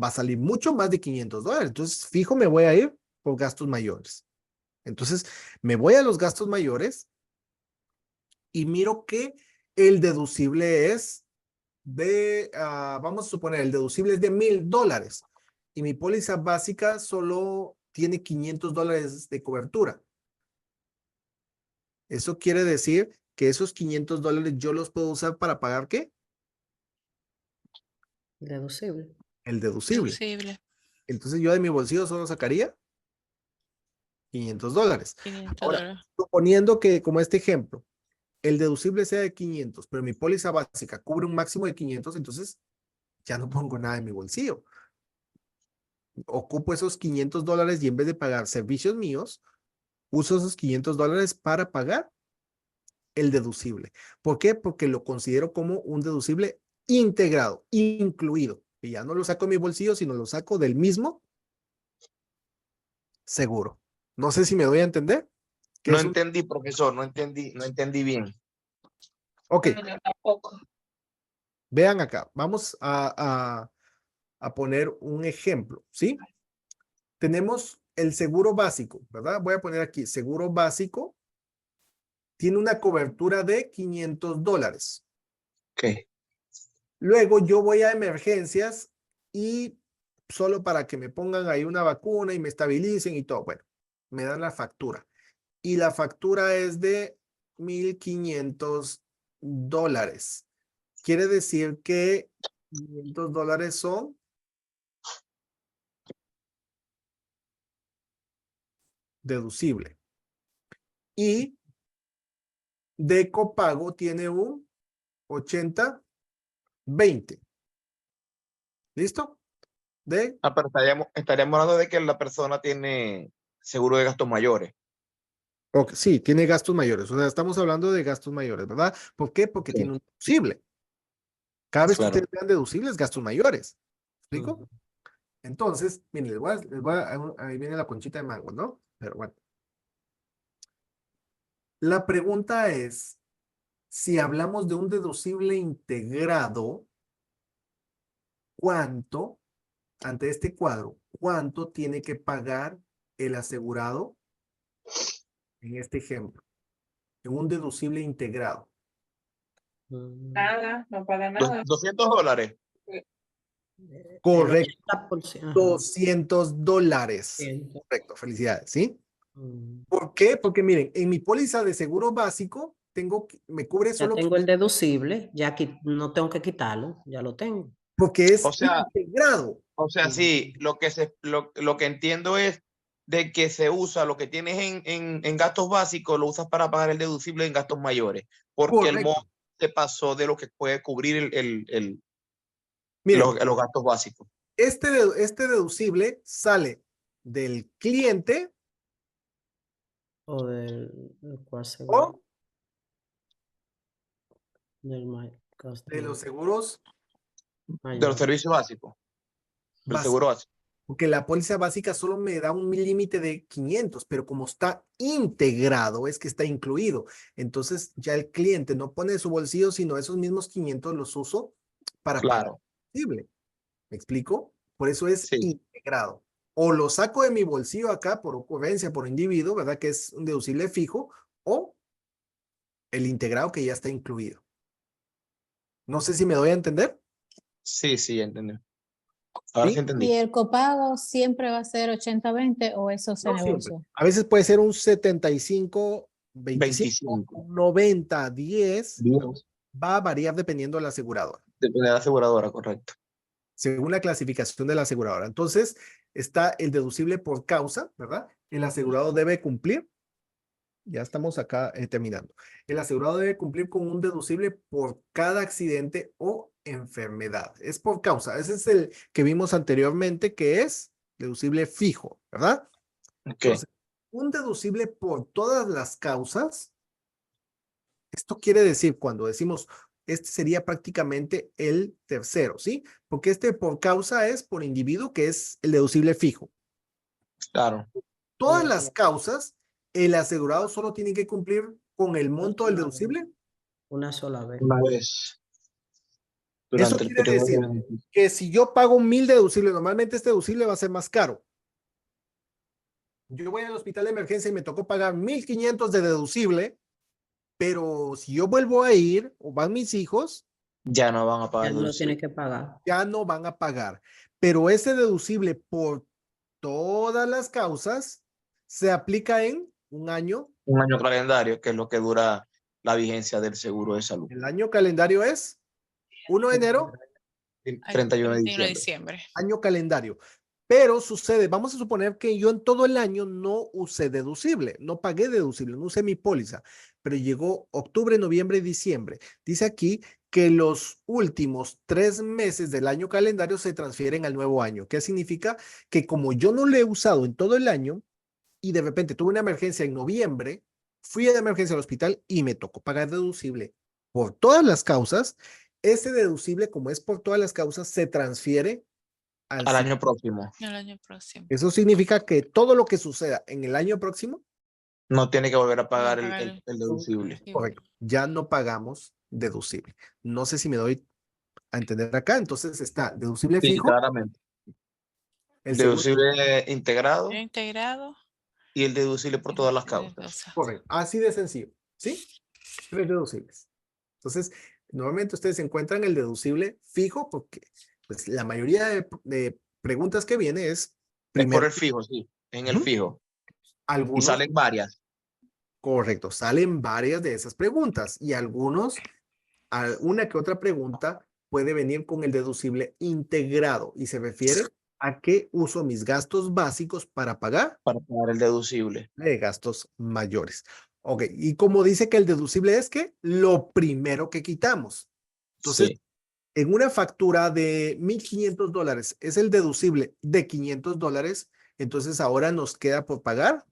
va a salir mucho más de $500. Entonces, fijo, me voy a ir por gastos mayores. Entonces, me voy a los gastos mayores y miro que el deducible es vamos a suponer, el deducible es de $1,000 y mi póliza básica solo tiene $500 de cobertura. Eso quiere decir que esos $500 yo los puedo usar para pagar ¿qué? Deducible. El deducible. Deducible. Entonces yo de mi bolsillo solo sacaría $500. 500 Ahora, dólares. suponiendo que, como este ejemplo, el deducible sea de 500, pero mi póliza básica cubre un máximo de 500, entonces ya no pongo nada en mi bolsillo. Ocupo esos $500 y en vez de pagar servicios míos, uso esos $500 para pagar el deducible. ¿Por qué? Porque lo considero como un deducible integrado, incluido. Y ya no lo saco de mi bolsillo, sino lo saco del mismo seguro. No sé si me doy a entender. No entendí, profesor, no entendí bien. Ok. Yo tampoco. Vean acá, vamos a poner un ejemplo, ¿sí? Tenemos el seguro básico, ¿verdad? Voy a poner aquí, seguro básico tiene una cobertura de $500. Ok. Luego yo voy a emergencias y solo para que me pongan ahí una vacuna y me estabilicen y todo, bueno, me dan la factura. Y la factura es de $1,500. Quiere decir que $500 son deducible. Y de copago tiene un 80-20. ¿Listo? Pero estaríamos hablando de que la persona tiene seguro de gastos mayores. Okay, sí, tiene gastos mayores. O sea, estamos hablando de gastos mayores, ¿verdad? ¿Por qué? Porque tiene un deducible. Cada vez que ustedes vean deducibles, gastos mayores. ¿Explico? Entonces, miren, ahí viene la conchita de mango, ¿no? Pero bueno. La pregunta es, si hablamos de un deducible integrado, ¿cuánto, ante este cuadro, cuánto tiene que pagar el asegurado en este ejemplo? En un deducible integrado. Nada, no paga nada. $200. Correcto. 80%. $200. Correcto, felicidades, ¿sí? ¿Por qué? Porque miren, en mi póliza de seguro básico me cubre Ya solo tengo el deducible, ya no tengo que quitarlo, ya lo tengo. porque es O sea, integrado. O sea, sí, lo que entiendo es de que se usa lo que tienes en gastos básicos, lo usas para pagar el deducible en gastos mayores, porque el monto se pasó de lo que puede cubrir Miren, los gastos básicos. este deducible sale del cliente O del cual o del de los seguros De los servicios básicos. El seguro básico. Porque la póliza básica solo me da un límite de 500, pero como está integrado, es que está incluido. Entonces ya el cliente no pone de su bolsillo, sino esos mismos 500 los uso para pagar Claro, el deducible. ¿Me explico? Por eso es sí, integrado. O lo saco de mi bolsillo acá por ocurrencia, por individuo, ¿verdad? Que es un deducible fijo, o el integrado que ya está incluido. No sé si me doy a entender. sí, entendí. Ahora sí ¿Sí? entendí. ¿Y el copago siempre va a ser 80-20 o eso se No siempre. negocia? A veces puede ser un 75-25, 25. un 90-10. Dios. Va a variar dependiendo de la aseguradora, Depende de la aseguradora, correcto. según la clasificación de la aseguradora. Entonces, está el deducible por causa, ¿verdad? El asegurado debe cumplir. Ya estamos acá terminando. El asegurado debe cumplir con un deducible por cada accidente o enfermedad. Es por causa. Ese es el que vimos anteriormente, que es deducible fijo, ¿verdad? Ok, Entonces, un deducible por todas las causas. Esto quiere decir, cuando decimos, este sería prácticamente el tercero, ¿sí? Porque este por causa es por individuo, que es el deducible fijo. claro. Todas las causas, el asegurado solo tiene que cumplir con el monto del deducible. Una sola vez. Una vez Eso durante el quiere periodo de decir beneficio. que si yo pago 1000 deducible, normalmente este deducible va a ser más caro. Yo voy al hospital de emergencia y me tocó pagar 1500 de deducible, pero si yo vuelvo a ir o van mis hijos, Ya no van a Ya pagar no lo deducible. tiene que pagar. ya no van a pagar. Pero ese deducible por todas las causas se aplica en un año. Un año calendario, que es lo que dura la vigencia del seguro de salud. El año calendario es 1 de enero, 31 de 31 de diciembre. diciembre. año calendario. Pero sucede, vamos a suponer que yo en todo el año no usé deducible, no pagué deducible, no usé mi póliza, pero llegó octubre, noviembre y diciembre. Dice aquí que los últimos 3 meses del año calendario se transfieren al nuevo año. ¿Qué significa? Que como yo no lo he usado en todo el año y de repente tuve una emergencia en noviembre, fui de emergencia al hospital y me tocó pagar deducible por todas las causas, ese deducible, como es por todas las causas, se transfiere al Al año próximo. El año próximo. Eso significa que todo lo que suceda en el año próximo, No tiene que volver a pagar No pagar el deducible. correcto, ya no pagamos deducible. No sé si me doy a entender acá. Entonces está deducible Sí, fijo, claramente. el seguro, Deducible integrado integrado. y el deducible por todas las causas. Entonces, correcto. Así de sencillo, ¿sí? 3 deducibles. Entonces, normalmente ustedes encuentran el deducible fijo porque pues, la mayoría de preguntas que viene es Es por primero el fijo, sí. En el Ujú. fijo. Y algunos. salen varias. Correcto, salen varias de esas preguntas y algunos, una que otra pregunta puede venir con el deducible integrado y se refiere a qué uso mis gastos básicos para pagar Para pagar el deducible. de gastos mayores. Ok, y como dice que el deducible es que lo primero que quitamos. Entonces, Sí. en una factura de $1500 es el deducible de $500, entonces ahora nos queda por pagar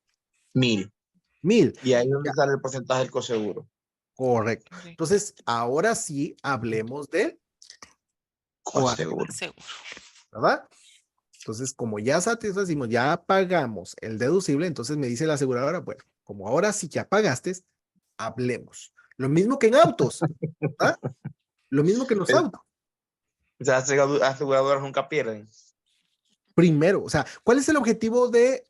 1000. 1000. Y ahí es donde sale el porcentaje del coseguro. Correcto. correcto. Entonces, ahora sí hablemos de Coseguro. Seguro. ¿verdad? Entonces, como ya satisfacimos, ya pagamos el deducible, entonces me dice la aseguradora, bueno, como ahora sí ya pagaste, hablemos. Lo mismo que en autos, ¿verdad? Lo mismo que en los autos. O sea, las aseguradoras nunca pierden. Primero, o sea, ¿cuál es el objetivo de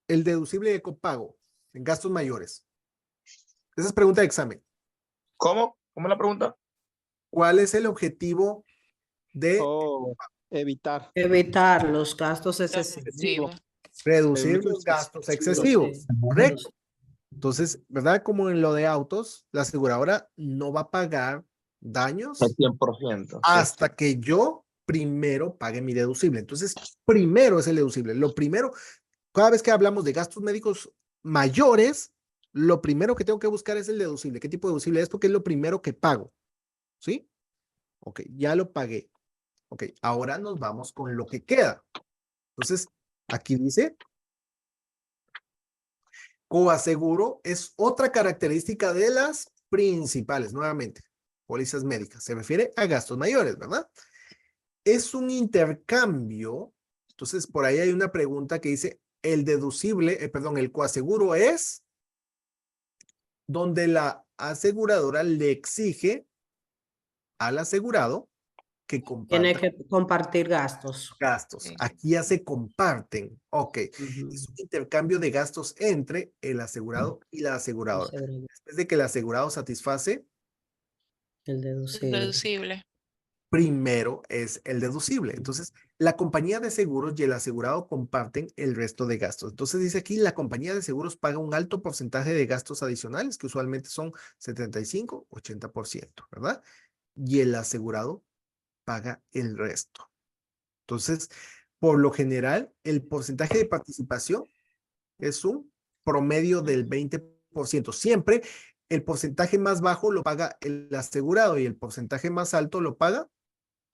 el deducible de copago en gastos mayores? Esa es pregunta de examen. ¿Cómo? ¿Cómo es la pregunta? ¿Cuál es el objetivo de Oh, evitar. Evitar los gastos excesivos. Excesivo. reducir Evitar los gastos excesivo. excesivos? Correcto. Entonces, ¿verdad? Como en lo de autos, la aseguradora no va a pagar daños El 100%. hasta que yo primero pague mi deducible. Entonces, primero es el deducible. Lo primero, cada vez que hablamos de gastos médicos mayores, lo primero que tengo que buscar es el deducible. ¿Qué tipo de deducible es? Porque es lo primero que pago. ¿Sí? Ok, ya lo pagué. Ok, ahora nos vamos con lo que queda. Entonces, aquí dice coaseguro es otra característica de las principales, nuevamente, pólizas médicas. Se refiere a gastos mayores, ¿verdad? Es un intercambio Entonces, por ahí hay una pregunta que dice, el deducible, perdón, el coaseguro es donde la aseguradora le exige al asegurado que Tiene comparta que compartir gastos. gastos. Sí. Aquí ya se comparten. Ok. Ujú. Es un intercambio de gastos entre el asegurado y la aseguradora. Asegurado. Después de que el asegurado satisface, El deducible. Deducible. primero es el deducible. Entonces, la compañía de seguros y el asegurado comparten el resto de gastos. Entonces, dice aquí, la compañía de seguros paga un alto porcentaje de gastos adicionales, que usualmente son 75, 80%, ¿verdad? Y el asegurado paga el resto. Entonces, por lo general, el porcentaje de participación es un promedio del 20%. Siempre el porcentaje más bajo lo paga el asegurado y el porcentaje más alto lo paga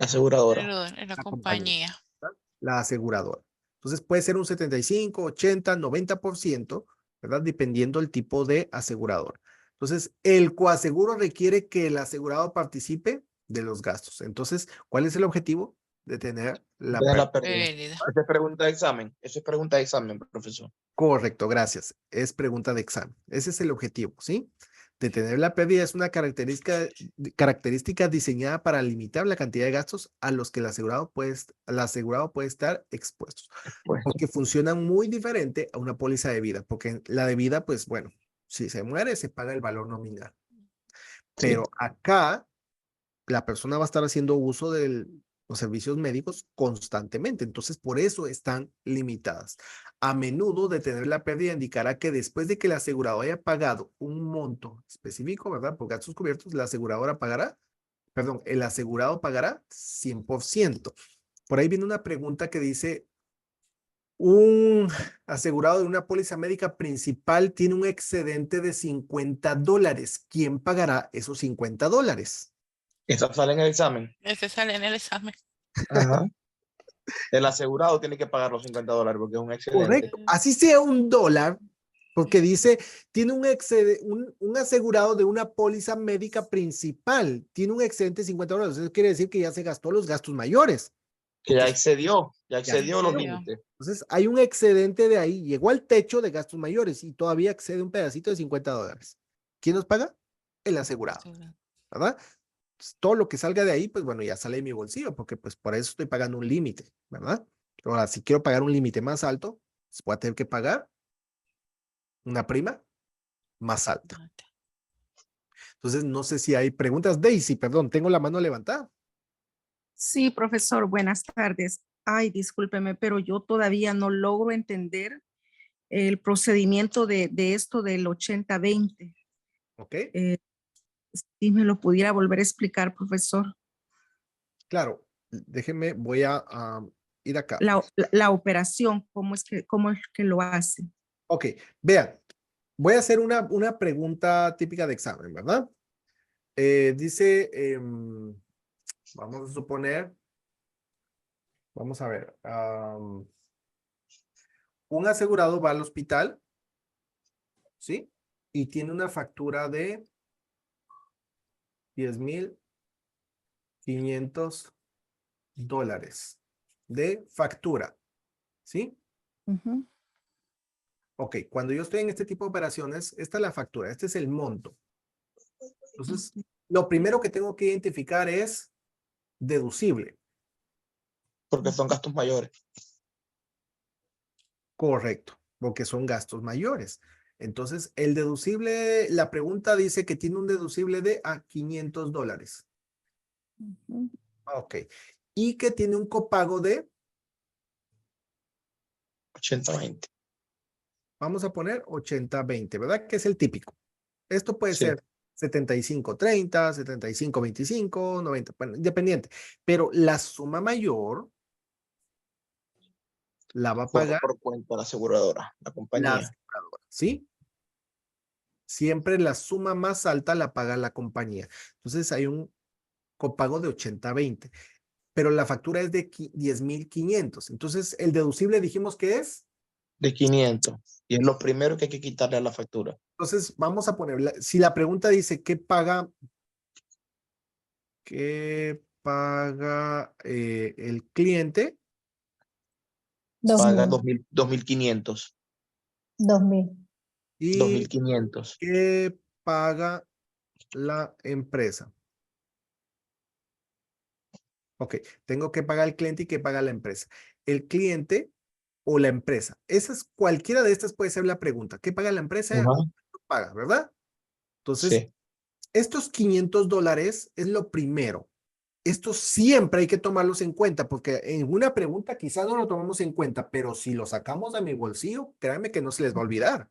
Aseguradora. En la la compañía, compañía. ¿verdad? La aseguradora. Entonces puede ser un 75, 80, 90%, ¿verdad? Dependiendo del tipo de asegurador. Entonces, el coaseguro requiere que el asegurado participe de los gastos. Entonces, ¿cuál es el objetivo? De tener la De la pérdida. pérdida. Esa es pregunta de examen. Eso es pregunta de examen, profesor. Correcto, gracias. Es pregunta de examen. Ese es el objetivo, ¿sí? Detener la pérdida es una característica diseñada para limitar la cantidad de gastos a los que el asegurado puede estar expuesto. Porque funcionan muy diferente a una póliza de vida, porque la de vida, pues bueno, si se muere, se paga el valor nominal. Pero acá, la persona va a estar haciendo uso de los servicios médicos constantemente. Entonces, por eso están limitadas. A menudo, detener la pérdida indicará que después de que el asegurado haya pagado un monto específico, ¿verdad? Por gastos cubiertos, la aseguradora pagará, perdón, el asegurado pagará 100%. Por ahí viene una pregunta que dice, un asegurado de una póliza médica principal tiene un excedente de $50. ¿Quién pagará esos $50? Esa sale en el examen. Ese sale en el examen. Ajá. El asegurado tiene que pagar los $50 porque es un excedente. Correcto. Así sea $1, porque dice, tiene un asegurado de una póliza médica principal, tiene un excedente de $50. Eso quiere decir que ya se gastó los gastos mayores. Que ya excedió los excedió. límites. Entonces, hay un excedente de ahí, llegó al techo de gastos mayores y todavía excede un pedacito de $50. ¿Quién nos paga? El asegurado, ¿verdad? Pues, todo lo que salga de ahí, pues bueno, ya sale de mi bolsillo, porque pues por eso estoy pagando un límite, ¿verdad? Ahora, si quiero pagar un límite más alto, pues voy a tener que pagar una prima más alta. Entonces, no sé si hay preguntas. Daisy, perdón, tengo la mano levantada. Sí, profesor, buenas tardes. Ay, discúlpeme, pero yo todavía no logro entender el procedimiento de esto del 80-20. ¿Ok? Si me lo pudiera volver a explicar, profesor. Claro, déjenme, voy a ir acá. La operación, ¿cómo es que lo hace? Ok, vean, voy a hacer una pregunta típica de examen, ¿verdad? Dice, vamos a suponer, vamos a ver, un asegurado va al hospital, ¿sí? Y tiene una factura de $10,500 de factura, ¿sí? Ujú. Ok, cuando yo estoy en este tipo de operaciones, esta es la factura, este es el monto. Entonces, lo primero que tengo que identificar es deducible. Porque son gastos mayores. Correcto, porque son gastos mayores. Entonces, el deducible, la pregunta dice que tiene un deducible de $500. Ujú. Ok. Y que tiene un copago de, 80-20. vamos a poner 80-20, ¿verdad? Que es el típico. Esto puede Sí. ser 75-30, 75-25, 90, bueno, independiente. Pero la suma mayor la va a pagar Por cuenta de la aseguradora, la la compañía. aseguradora, ¿sí? Siempre la suma más alta la paga la compañía. Entonces hay un copago de 80-20, pero la factura es de 10,500. Entonces el deducible dijimos que es. De 500. Y es lo primero que hay que quitarle a la factura. Entonces vamos a ponerla. Si la pregunta dice ¿qué paga el cliente? paga 2000. 2.500. 2000. ¿Y 2.500. qué paga la empresa? Ok, tengo que pagar al cliente y qué paga la empresa. El cliente o la empresa. Cualquiera de estas puede ser la pregunta. ¿Qué paga la empresa? Ajá. ¿Cuánto paga, verdad? Entonces, Sí. estos $500 es lo primero. Esto siempre hay que tomarlos en cuenta porque en una pregunta quizás no lo tomamos en cuenta, pero si lo sacamos de mi bolsillo, créanme que no se les va a olvidar,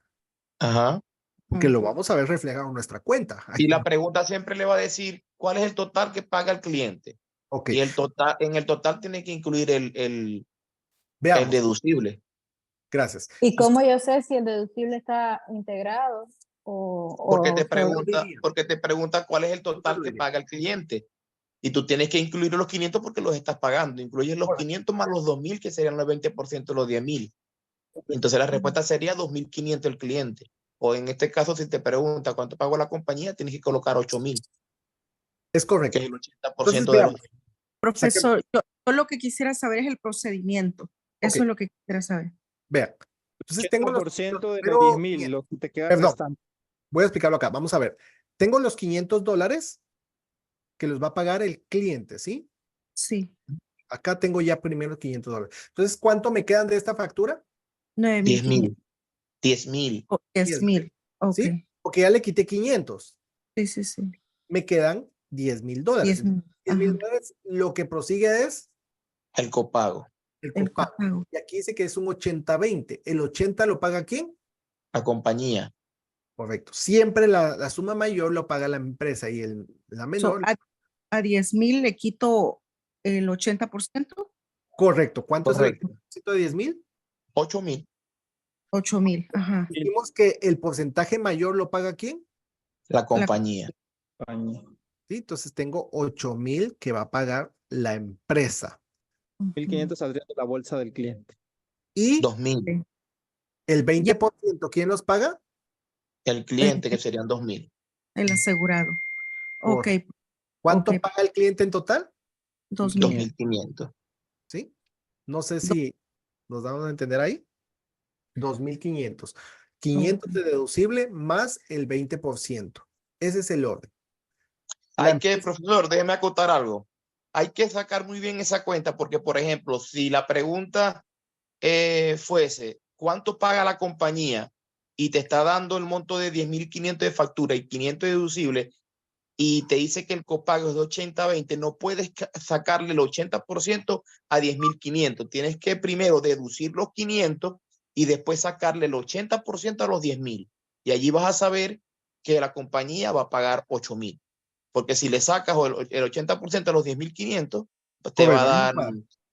Ajá. porque lo vamos a ver reflejado en nuestra cuenta. Y la pregunta siempre le va a decir cuál es el total que paga el cliente. Ok, Y en el total tiene que incluir el veamos. deducible. Gracias. ¿Y cómo yo sé si el deducible está integrado Porque o te solo- pregunta cuál es el total que paga el cliente. Y tú tienes que incluir los 500 porque los estás pagando. Incluyes los 500 más los 2.000, que serían los 20% de los 10.000. Entonces la respuesta sería 2.500 el cliente. O en este caso, si te pregunta cuánto pagó la compañía, tienes que colocar 8.000, Es que correcto. es el 80% Entonces, de los... veamos. Profesor, yo lo que quisiera saber es el procedimiento. Eso Ok. es lo que quisiera saber. Vean. Entonces tengo los 80% de los primero 10.000, lo que te queda Perdón. restante. Voy a explicarlo acá. Vamos a ver. Tengo los $500 que los va a pagar el cliente, ¿sí? Sí, Acá tengo ya primero $500. Entonces, ¿cuánto me quedan de esta factura? 9.500. 10.000. 10.000. Ok. ¿Sí? Porque ya le quité 500. Sí, sí, sí. Me quedan $10,000. 10.000. $10,000. Lo que prosigue es El copago. el El copago. copago. Y aquí dice que es un 80-20. ¿El 80 lo paga quién? La compañía. Correcto. Siempre la suma mayor lo paga la empresa y la So, menor. a 10.000 le quito el 80%. Correcto. ¿Cuánto Correcto. es el 80% de 10,000? 8.000. 8.000. Ajá. Dijimos que el porcentaje mayor lo paga quién. La compañía. ¿Sí? Entonces tengo 8,000 que va a pagar la empresa. 1.500 saldría de la bolsa del cliente. Y 2.000. el 20%, ¿quién los paga? El cliente, que serían 2.000. El asegurado. Ok. ¿Cuánto Ok. paga el cliente en total? 2.000. 2.500. ¿Sí? No sé si nos damos a entender ahí. 2,500. 500 de deducible más el 20%. Ese es el orden. Profesor, déjeme acotar algo. Hay que sacar muy bien esa cuenta porque, por ejemplo, si la pregunta fuese ¿cuánto paga la compañía? Y te está dando el monto de 10.500 de factura y 500 de deducible y te dice que el copago es de 80-20, no puedes sacarle el 80% a 10.500. Tienes que primero deducir los 500 y después sacarle el 80% a los 10.000. Y allí vas a saber que la compañía va a pagar 8.000. Porque si le sacas el 80% a los 10.500, pues te va a dar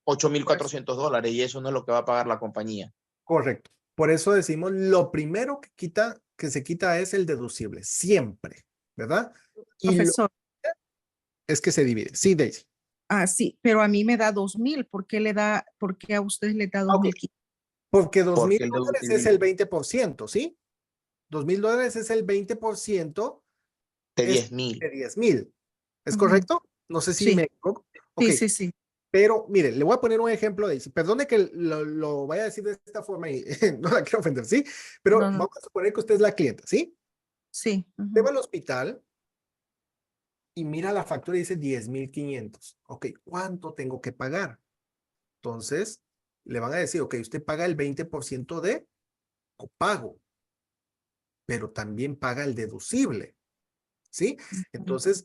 $8.400 y eso no es lo que va a pagar la compañía. Correcto. Por eso decimos, lo primero que se quita es el deducible, siempre, ¿verdad? Y Profesor. es que se divide. Sí, Daisy. Ah, sí, pero a mí me da 2.000. ¿Por qué a ustedes les da 2.500? Porque Porque el $2,000 es el 20%, ¿sí? $2,000 es el 20% de 10.000. de 10,000. ¿Es correcto? No sé si Sí. me equivoco. Ok. Sí. Pero mire, le voy a poner un ejemplo de eso. Perdone que lo vaya a decir de esta forma y no la quiero ofender, ¿sí? Pero No. vamos a suponer que usted es la clienta, ¿sí? Sí. Usted va al hospital y mira la factura y dice 10,500. Ok, ¿cuánto tengo que pagar? Entonces, le van a decir, ok, usted paga el 20% de copago, pero también paga el deducible, ¿sí? Entonces,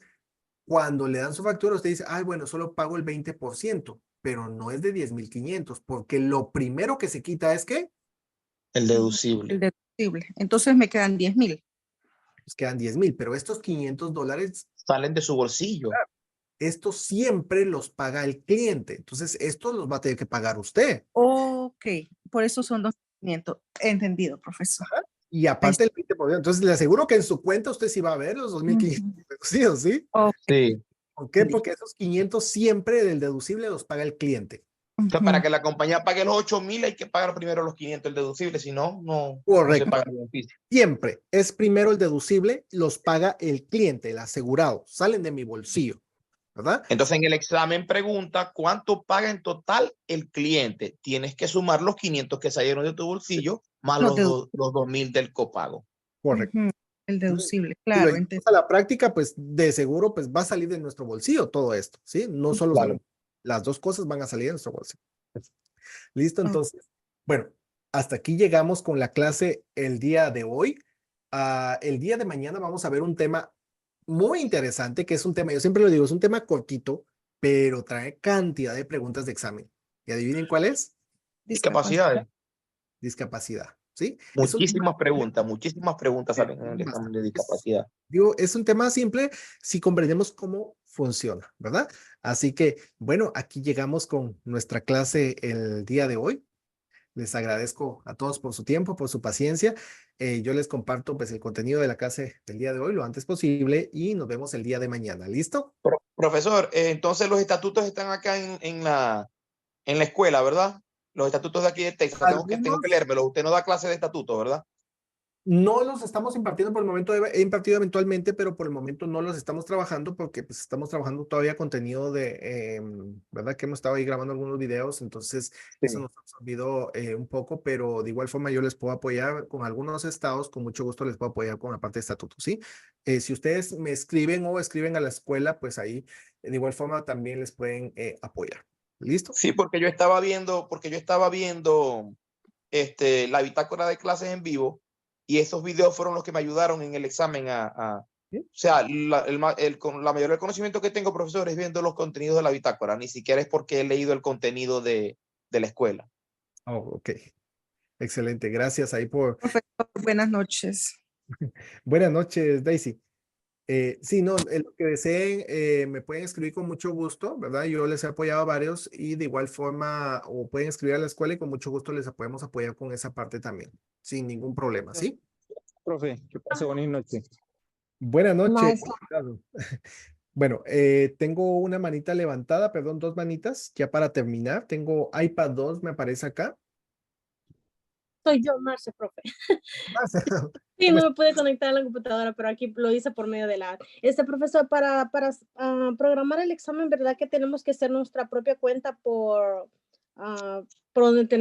cuando le dan su factura, usted dice, ay, bueno, solo pago el 20%, pero no es de 10,500, porque lo primero que se quita es que El deducible. El deducible. Entonces me quedan 10.000. pues quedan 10,000, pero estos $500 salen de su bolsillo. Estos siempre los paga el cliente. Entonces, estos los va a tener que pagar usted. Ok, por eso son 2.500. Entendido, profesor. Y aparte el 20%. Entonces, le aseguro que en su cuenta usted sí va a ver los 2,500 reducidos, ¿sí? Sí. ¿Por qué? Porque esos 500 siempre del deducible los paga el cliente. Entonces, para que la compañía pague los 8.000 hay que pagar primero los 500 el deducible, si no, no Correcto. se paga el beneficio. Siempre es primero el deducible, los paga el cliente, el asegurado, salen de mi bolsillo. ¿verdad? Entonces en el examen pregunta cuánto paga en total el cliente. Tienes que sumar los 500 que salieron de tu bolsillo más Los los 2.000 del copago. Correcto. Ujú, el deducible, Si lo claro. llevamos a la práctica, pues de seguro pues va a salir de nuestro bolsillo todo esto, ¿sí? No solo Claro. salud, las dos cosas van a salir de nuestro bolsillo. ¿Listo? Ah. Entonces, bueno, hasta aquí llegamos con la clase el día de hoy. El día de mañana vamos a ver un tema muy interesante, que es un tema, yo siempre lo digo, es un tema cortito, pero trae cantidad de preguntas de examen. ¿Y adivinen cuál es? Discapacidades. Discapacidad, ¿sí? Muchísimas preguntas salen en el examen de discapacidad. Digo, es un tema simple si comprendemos cómo funciona, ¿verdad? Así que, bueno, aquí llegamos con nuestra clase el día de hoy. Les agradezco a todos por su tiempo, por su paciencia. Yo les comparto pues el contenido de la clase del día de hoy lo antes posible y nos vemos el día de mañana. ¿Listo? Profesor, entonces los estatutos están acá en la escuela, ¿verdad? Los estatutos de aquí de Texas, tengo que leérmelos. Usted no da clase de estatutos, ¿verdad? No los estamos impartiendo por el momento, he impartido eventualmente, pero por el momento no los estamos trabajando porque pues estamos trabajando todavía contenido de, ¿verdad? Que hemos estado ahí grabando algunos videos, entonces eso nos ha absorbido un poco, pero de igual forma yo les puedo apoyar con algunos estados, con mucho gusto les puedo apoyar con la parte de estatutos, ¿sí? Si ustedes me escriben o escriben a la escuela, pues ahí de igual forma también les pueden apoyar. ¿Listo? Sí, porque yo estaba viendo la bitácora de clases en vivo y esos videos fueron los que me ayudaron en el examen o sea, la mayoría del conocimiento que tengo, profesor, es viendo los contenidos de la bitácora, ni siquiera es porque he leído el contenido de la escuela. Oh, ok. Excelente. Gracias ahí por... Profesor, buenas noches. Buenas noches, Daisy. Sí, no, lo que deseen me pueden escribir con mucho gusto, ¿verdad? Yo les he apoyado a varios y de igual forma o pueden escribir a la escuela y con mucho gusto les podemos apoyar con esa parte también, sin ningún problema, ¿sí? Profe, que pase buenas noches. Buenas noches. Maestro. Bueno, tengo una manita levantada, perdón, dos manitas, ya para terminar. Tengo iPad 2, me aparece acá. Soy yo, Marce, profe. Sí, no me pude conectar a la computadora, pero aquí lo hice por medio de la... Profesor, para programar el examen, ¿verdad que tenemos que hacer nuestra propia cuenta por donde tenemos